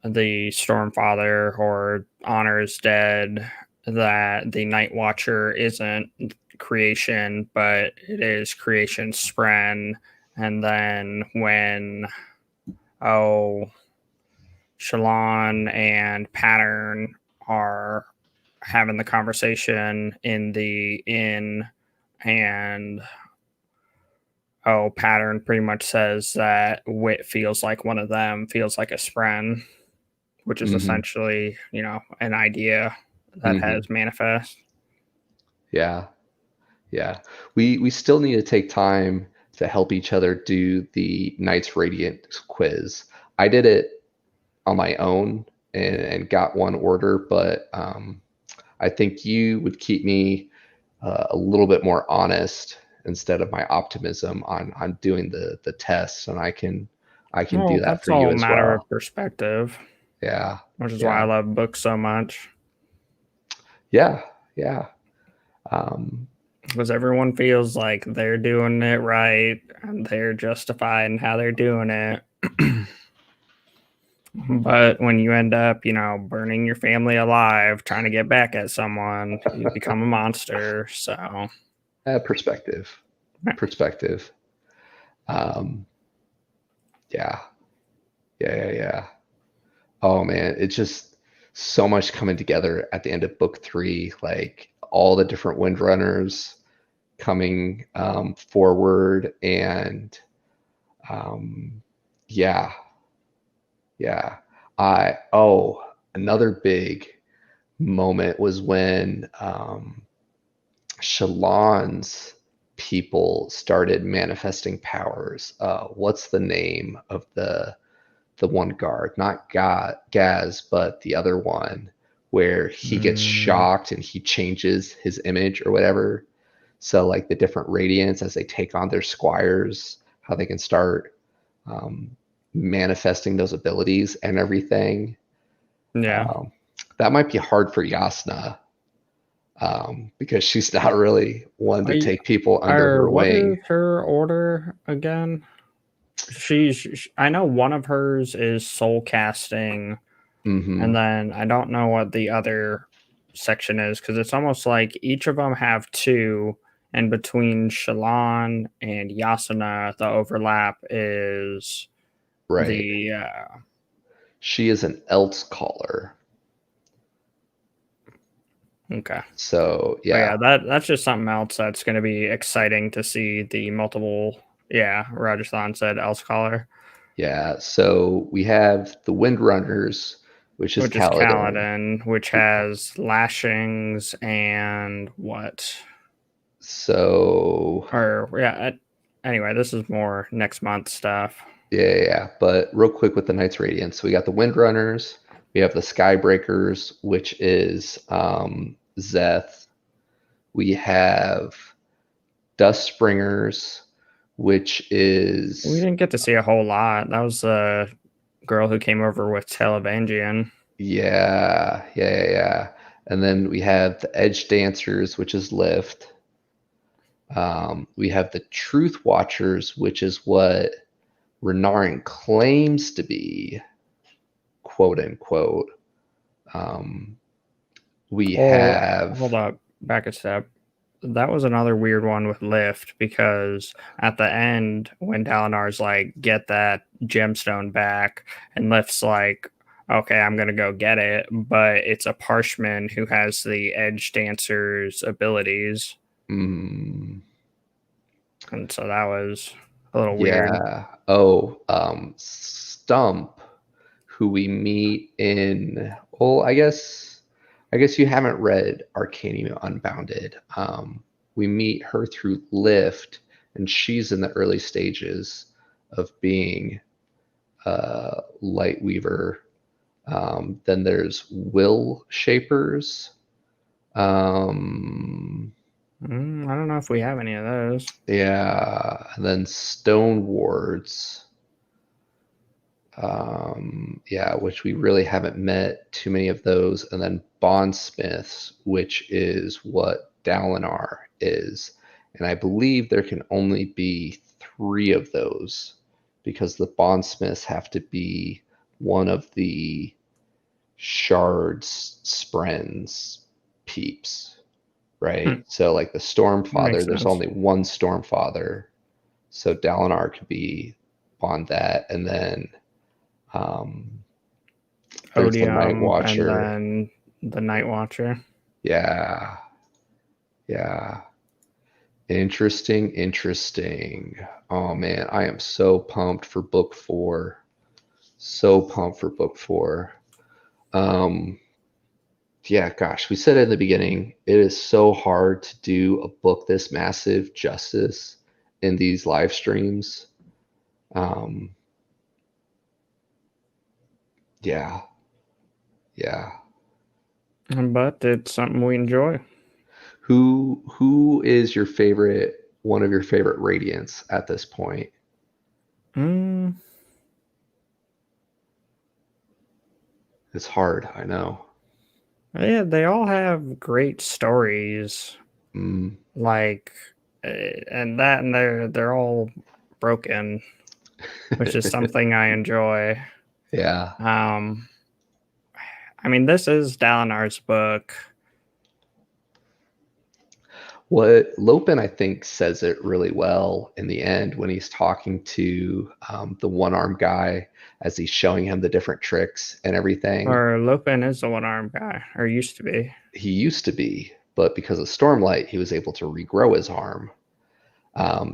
the Stormfather or Honor is dead, that the Night Watcher isn't creation, but it is creation spren. And then when, oh, Shalon and Pattern are having the conversation in the inn, and Pattern pretty much says that Wit feels like one of them, feels like a spren, which is Hmm. essentially, an idea that Hmm. has manifest. Yeah, yeah. We still need to take time to help each other do the Knights Radiant quiz. I did it on my own and got one order, but I think you would keep me a little bit more honest instead of my optimism on doing the tests, and I can do Well, that that's for you all a as matter well. of perspective, Yeah, which is why I yeah, love books so much. yeah, yeah. Um, Because everyone feels like they're doing it right and they're justified in how they're doing it. But when you end up, burning your family alive, trying to get back at someone, you become a monster. So, perspective, perspective. Um, yeah, yeah. Oh man, it's just so much coming together at the end of book three. Like all the different windrunners coming forward, and um, yeah, yeah. Another big moment was when Shalon's people started manifesting powers. What's the name of the one guard? Not Gaz, but the other one, where he gets mm, shocked and he changes his image or whatever. So like the different radiants as they take on their squires, how they can start um, manifesting those abilities and everything. yeah. Um, that might be hard for Yasna, because she's not really one to I, take people under or her what is wing. her order again? I know one of hers is soul casting, and Hmm. then I don't know what the other section is because it's almost like each of them have two, and between Shalon and Yasuna, the overlap is Right. the She is an else caller. okay. So Oh yeah, yeah, that's just something else that's going to be exciting to see the multiple. Yeah, Rajasthan said else caller, yeah. So we have the Windrunners, which is which is Kaladin. Kaladin, which has lashings and what? So Or yeah. Anyway, this is more next month stuff. Yeah. But real quick with the Knights Radiant. So we got the Windrunners, we have the Skybreakers, which is Zeth. We have Dustbringers, which We is didn't get to see a whole lot. That was the girl who came over with Televangian. yeah. And then we have the Edge Dancers, which is Lift. We have the Truth Watchers, which is what Renarin claims to be, quote unquote. We Well, have, hold up, back a step. That was another weird one with Lift because at the end, when Dalinar's like, get that gemstone back, and Lift's like, okay, I'm gonna go get it, but it's a Parshman who has the Edge Dancer's abilities, and so that was a little weird. yeah. Stump, who we meet in, well, I guess you haven't read Arcanium Unbounded. We meet her through Lift, and she's in the early stages of being Lightweaver. Then there's Will Shapers. I don't know if we have any of those. Yeah, and then Stone Wards. Yeah, which we really haven't met too many of those. And then Bondsmiths, which is what Dalinar is. And I believe there can only be 3 of those because the Bondsmiths have to be one of the Shards Spren's peeps, right? So like the Stormfather, Makes there's sense. only one Stormfather. So Dalinar could be on that. And then there's the Night Odium, and Watcher. then the Night Watcher. Yeah. Yeah. Interesting. Oh man, I am so pumped for book 4. So pumped for book 4. Um, yeah, gosh, we said it in the beginning, it is so hard to do a book this massive justice in these live streams. Um, yeah, yeah. But it's something we enjoy. Who is your favorite, one of your favorite Radiants at this point? Mm, It's hard, I know. yeah, they all have great stories. Mm. Like, and they're all broken, which is something I enjoy. Yeah. Um, I mean, this is Dalinar's book. What Lopin, I think, says it really well in the end when he's talking to the one-armed guy as he's showing him the different tricks and everything. Or Lopin is the one-armed guy, or used to be. He used to be, but because of Stormlight, he was able to regrow his arm.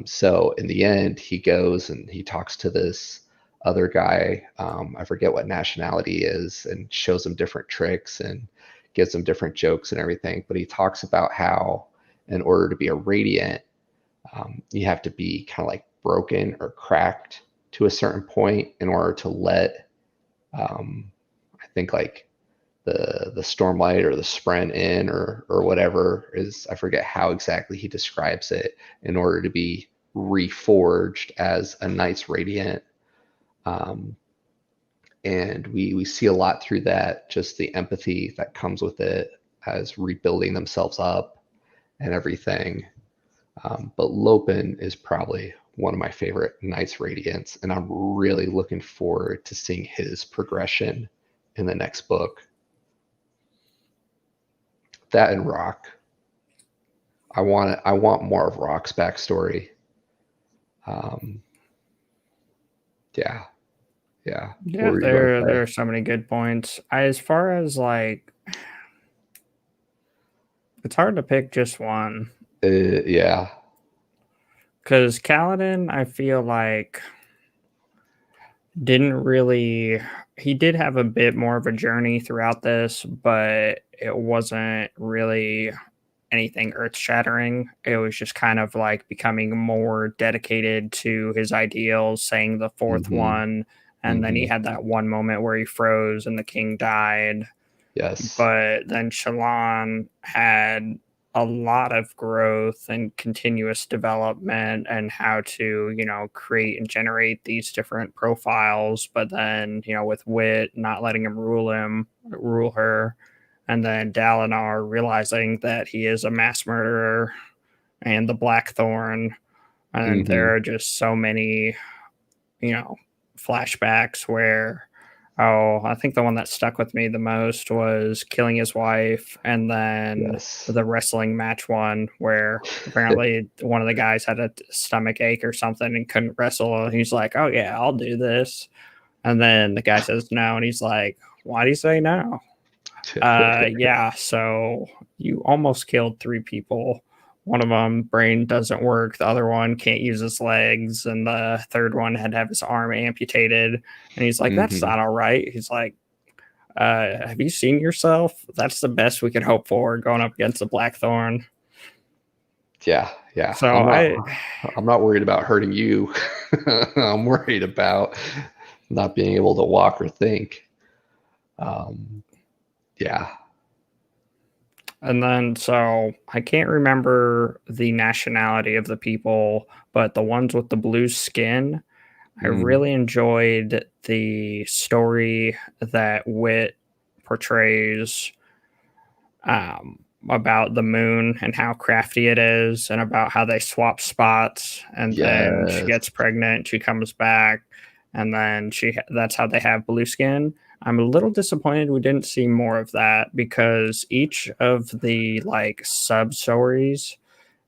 So in the end, he goes and he talks to this other guy. I forget what nationality he is, and shows him different tricks and gives him different jokes and everything. But he talks about how, in order to be a radiant, you have to be kind of like broken or cracked to a certain point in order to let, I think like the Stormlight or the Spren in or whatever is, I forget how exactly he describes it, in order to be reforged as a Knight's Radiant. Um, and we see a lot through that, just the empathy that comes with it as rebuilding themselves up and everything. But Lopin is probably one of my favorite Knights Radiants, and I'm really looking forward to seeing his progression in the next book. That and Rock. I want more of Rock's backstory. Um, yeah, yeah. What Yeah, were you going to there are so many good points. As far as like, it's hard to pick just one say? Yeah. because Kaladin, I feel like didn't really. He did have a bit more of a journey throughout this, but it wasn't really anything earth shattering. It was just kind of like becoming more dedicated to his ideals, saying the fourth Mm-hmm. one. And then he Mm-hmm. had that one moment where he froze and the king died. Yes. But then Shallan had a lot of growth and continuous development and how to, create and generate these different profiles. But then, with Wit not letting him rule her, and then Dalinar realizing that he is a mass murderer and the Blackthorn. And Mm-hmm. there are just so many, you know, flashbacks where, oh, I think the one that stuck with me the most was killing his wife, and then Yes. the wrestling match one where apparently one of the guys had a stomach ache or something and couldn't wrestle. And he's like, oh, yeah, I'll do this. And then the guy says no, and he's like, why do you say no? Yeah, so you almost killed three people. One of them brain doesn't work, the other one can't use his legs, and the third one had to have his arm amputated. And he's like, that's Mm-hmm. not all right. He's like, have you seen yourself? That's the best we could hope for going up against the Blackthorn. Yeah, yeah. So I I'm not worried about hurting you. I'm worried about not being able to walk or think. Um, yeah. And then, so I can't remember the nationality of the people, but the ones with the blue skin, I Mm, really enjoyed the story that Wit portrays, about the moon and how crafty it is, and about how they swap spots. And then she yes. gets pregnant, she comes back, and then that's how they have blue skin. I'm a little disappointed we didn't see more of that, because each of the like sub stories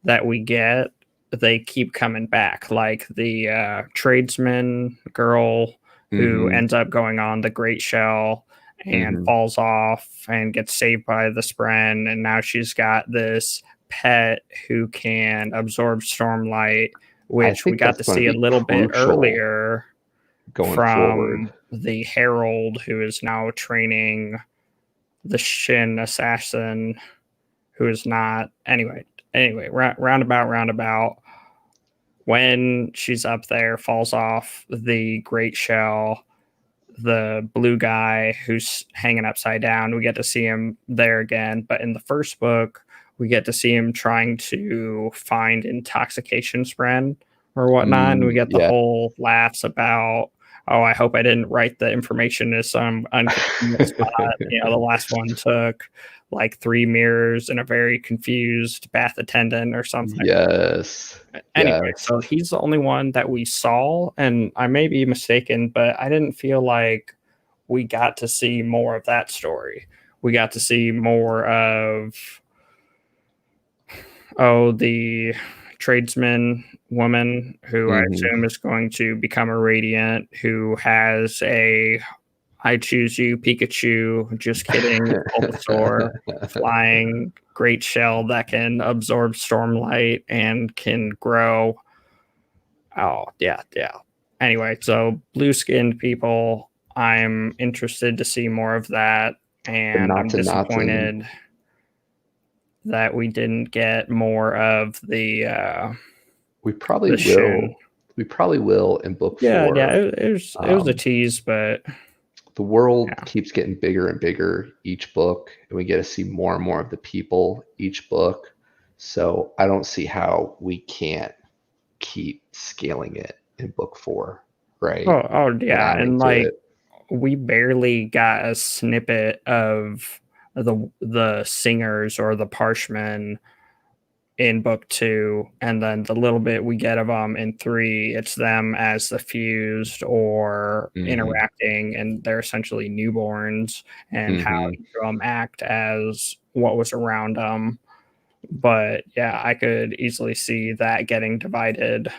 that we get, they keep coming back. Like the tradesman girl who Mm-hmm. ends up going on the Great Shell and Mm-hmm. falls off and gets saved by the Spren, and now she's got this pet who can absorb Stormlight, I which we think got that's to going to see a be little bit crucial earlier going forward. from the Herald, who is now training the Shin assassin, who is not. Anyway, roundabout. When she's up there, falls off the Great Shell, the blue guy who's hanging upside down, we get to see him there again. But in the first book, we get to see him trying to find intoxication spren or whatnot. And we Mm, get the yeah. whole laughs about, oh, I hope I didn't write the information as some unconvenient spot. The last one took like 3 mirrors and a very confused bath attendant or something. Yes. Anyway, Yes. so he's the only one that we saw, and I may be mistaken, but I didn't feel like we got to see more of that story. We got to see more of, the tradesman woman who I Mm-hmm. assume is going to become a radiant, who has a I choose you Pikachu, just kidding, Bulbasaur, flying great shell that can absorb stormlight and can grow. Oh, yeah, yeah. Anyway, so blue skinned people, I'm interested to see more of that. The And I'm Natanaten. disappointed that we didn't get more of We probably the Shin. will. We probably will in book Yeah. 4. It was a tease, but The world yeah. keeps getting bigger and bigger each book, and we get to see more and more of the people each book. So I don't see how we can't keep scaling it in book 4, right? Oh And yeah, adding and to like it. we barely got a snippet of the singers or the parshmen in book 2, and then the little bit we get of them in 3, it's them as the fused or Mm-hmm. interacting, and they're essentially newborns, and how Mm-hmm. each of them act as what was around them. But yeah, I could easily see that getting divided,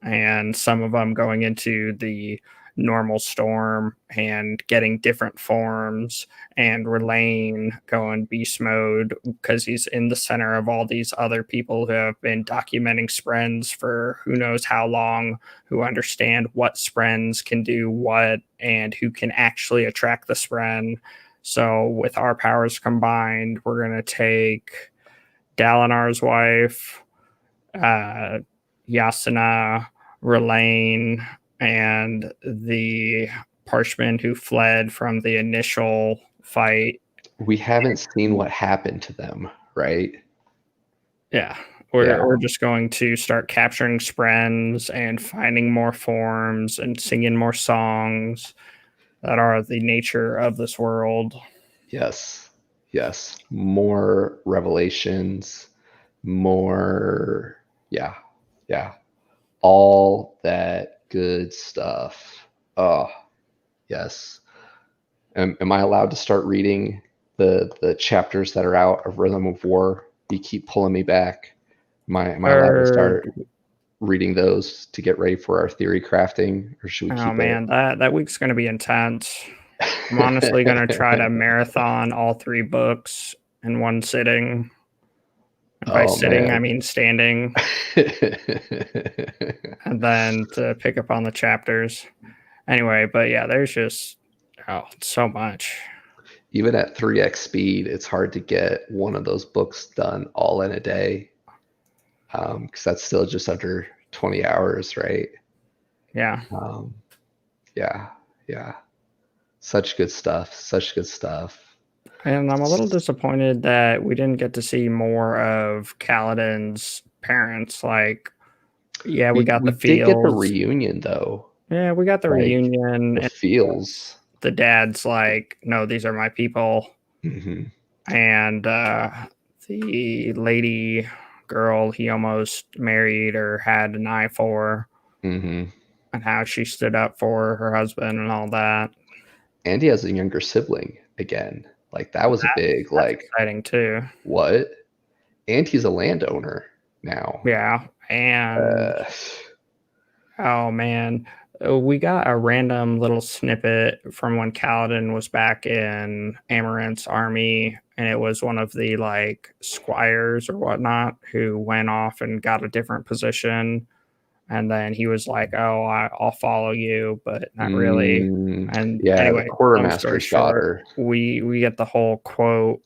and some of them going into the normal storm and getting different forms, and Relane going beast mode because he's in the center of all these other people who have been documenting sprens for who knows how long, who understand what sprens can do what and who can actually attract the spren. So with our powers combined, we're going to take Dalinar's wife, uh, Yasuna, Relaine, and the Parchman who fled from the initial fight. We haven't seen what happened to them, right? Yeah. We're just going to start capturing Sprens and finding more forms and singing more songs that are the nature of this world. Yes. Yes. More revelations, more, yeah. Yeah. All that good stuff. Oh, yes. Am I allowed to start reading the chapters that are out of Rhythm of War? You keep pulling me back. Am I allowed to start reading those to get ready for our theory crafting, or should we Oh keep it? man, that week's going to be intense. I'm honestly going to try to marathon all 3 books in one sitting. And by Oh sitting, I man. mean standing, and then to pick up on the chapters. Anyway, but yeah, there's just so much. Even at 3x speed, it's hard to get one of those books done all in a day, because that's still just under 20 hours, right? Yeah. Um, yeah, yeah. Such good stuff. Such good stuff. And I'm a little disappointed that we didn't get to see more of Kaladin's parents. Like, yeah, we got We the did get the feels. reunion though, Yeah, we got the like reunion. the And feels. the dad's like, no, these are my people. Hmm. And the lady girl he almost married or had an eye for, Hmm. and how she stood up for her husband and all that. And he has a younger sibling again. Like that was a big That's like exciting too. what? And he's a landowner now. Yeah. And Uh, oh man, we got a random little snippet from when Kaladin was back in Amaranth's army, and it was one of the like squires or whatnot who went off and got a different position, and then he was like, "Oh, I'll follow you," but not really. And yeah, the anyway, long story quartermaster's short, daughter. we get the whole quote: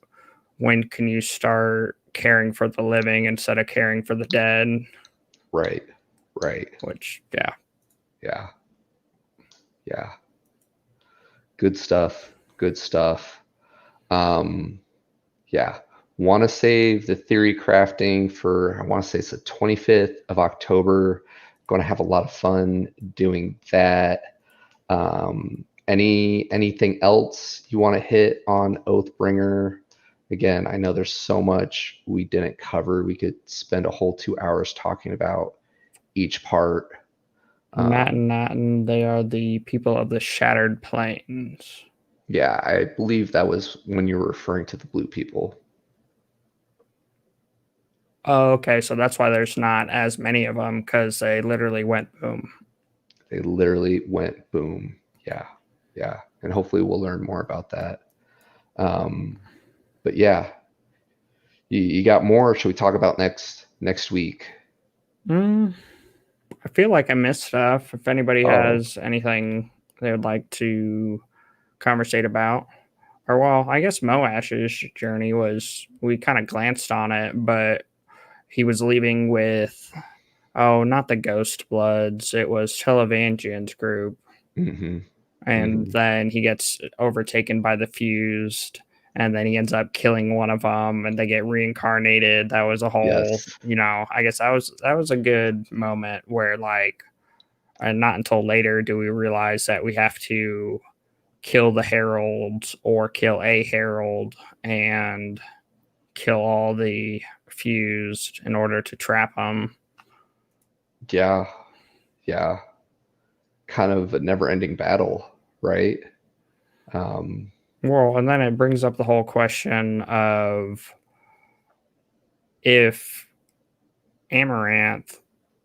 "When can you start caring for the living instead of caring for the dead?" Right, right. Which, yeah. Yeah, yeah. Good stuff. Good stuff. Um, yeah. Want to save the theory crafting for, I want to say it's the 25th of October. Going to have a lot of fun doing that. Anything else you want to hit on Oathbringer? Again, I know there's so much we didn't cover. We could spend a whole 2 hours talking about each part. Natin, they are the people of the Shattered Plains. Yeah, I believe that was when you were referring to the blue people. Oh, okay, so that's why there's not as many of them, because they literally went boom. They literally went boom. Yeah, yeah. And hopefully we'll learn more about that. But yeah, you got more? Or should we talk about next week? I feel like I missed stuff. If anybody Oh, has anything they would like to conversate about, or well, I guess Moash's journey was, we kind of glanced on it, but he was leaving with, oh, not the Ghost Bloods, it was Televangian's group. mm-hmm, And mm-hmm. then he gets overtaken by the Fused, and then he ends up killing one of them, and they get reincarnated. That was a whole, Yes. I guess that was a good moment where, like, and not until later do we realize that we have to kill the heralds or kill a herald and kill all the Fused in order to trap them. Yeah, yeah. Kind of a never-ending battle, right? Um, Well, and then it brings up the whole question of, if Amaranth,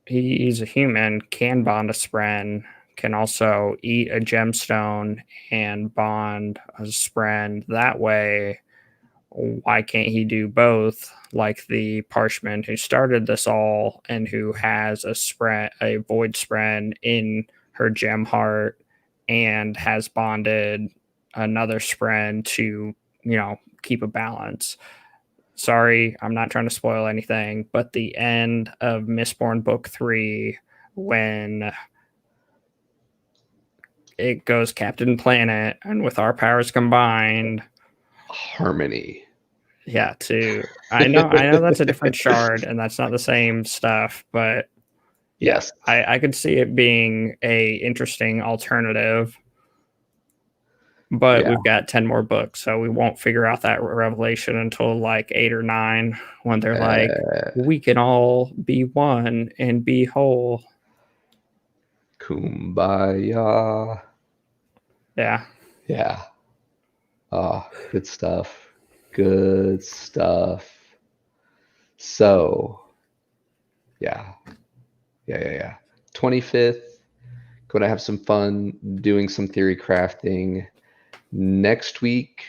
he's a human, can bond a spren, can also eat a gemstone and bond a spren that way. Why can't he do both, like the Parchman who started this all and who has a void spren in her gem heart and has bonded another spren to, keep a balance? sorry, I'm not trying to spoil anything, but the end of Mistborn Book 3, when it goes Captain Planet, and with our powers combined, Harmony. yeah, I know that's a different shard, and that's not the same stuff, but yeah, Yes. I could see it being a interesting alternative. But Yeah. we've got 10 more books, so we won't figure out that revelation until like 8 or 9, when they're like, we can all be one and be whole. Kumbaya. Yeah. Yeah. Oh, good stuff. Good stuff. So, yeah. 25th, going to have some fun doing some theory crafting. Next week,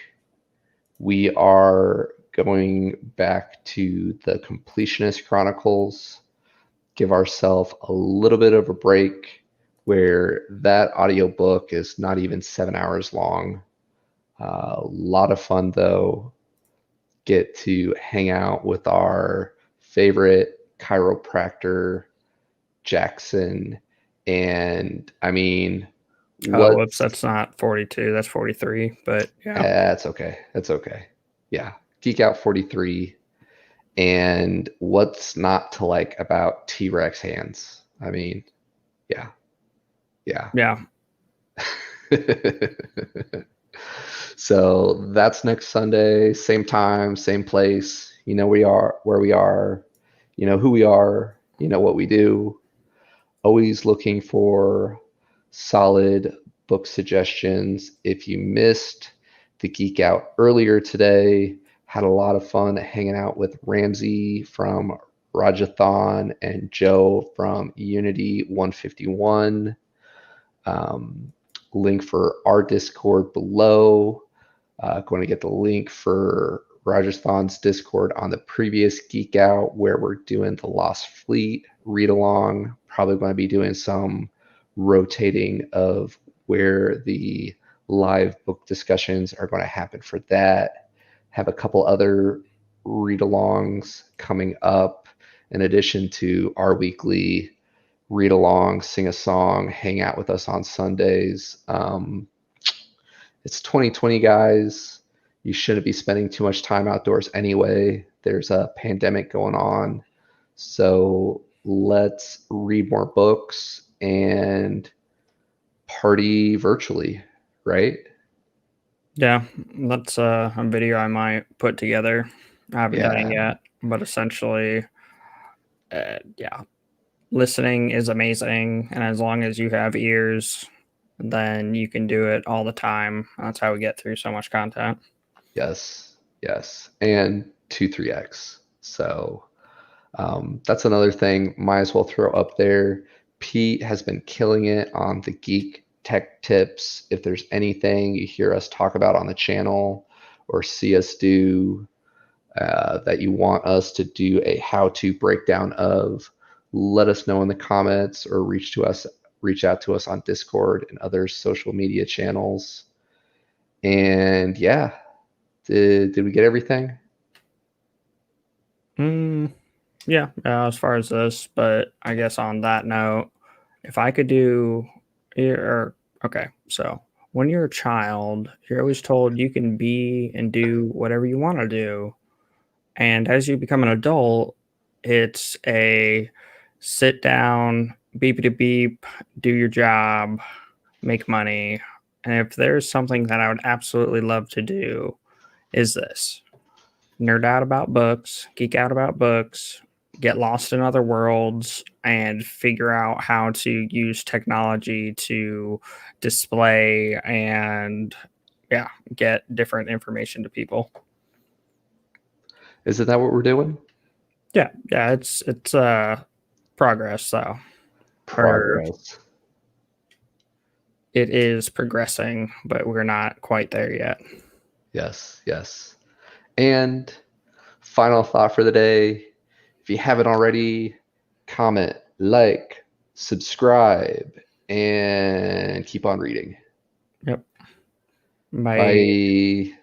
we are going back to the Completionist Chronicles, give ourselves a little bit of a break where that audiobook is not even 7 hours long. A lot of fun, though. Get to hang out with our favorite chiropractor, Jackson. And I mean, Oh, whoops, what's that's not 42, that's 43, but yeah. that's okay. That's okay. Yeah. Geek Out 43. And what's not to like about T-Rex hands? I mean, yeah. Yeah. So that's next Sunday, same time, same place. You know we are where we are, you know who we are, you know what we do. Always looking for solid book suggestions. If you missed the Geek Out earlier today, had a lot of fun hanging out with Ramsey from Rajathon and Joe from Unity 151. Link for our Discord below. Going to get the link for Rajasthan's Discord on the previous Geek Out, where we're doing the Lost Fleet read along. Probably going to be doing some rotating of where the live book discussions are going to happen for that. Have a couple other read alongs coming up in addition to our weekly read along, sing a song, hang out with us on Sundays. It's 2020, guys. You shouldn't be spending too much time outdoors anyway. There's a pandemic going on. So let's read more books and party virtually, right? Yeah, that's a video I might put together. I haven't done it Yeah. yet, but essentially, yeah, listening is amazing, and as long as you have ears, then you can do it all the time. That's how we get through so much content. Yes. And 2-3x. So that's another thing. Might as well throw up there. Pete has been killing it on the geek tech tips. If there's anything you hear us talk about on the channel or see us do that you want us to do a how-to breakdown of, let us know in the comments or reach out to us on Discord and other social media channels. And yeah, did we get everything? Yeah, as far as this, but I guess on that note, if I could do, okay, so when you're a child, you're always told you can be and do whatever you want to do. And as you become an adult, it's a sit down, beep beep, do your job, make money. And if there's something that I would absolutely love to do, is this: nerd out about books, geek out about books, get lost in other worlds, and figure out how to use technology to display and, yeah, get different information to people. Isn't that what we're doing? Yeah, it's progress though. Or Progress. it is progressing, but we're not quite there yet. Yes. And final thought for the day. If you haven't already, comment, like, subscribe, and keep on reading. Yep. Bye. Bye.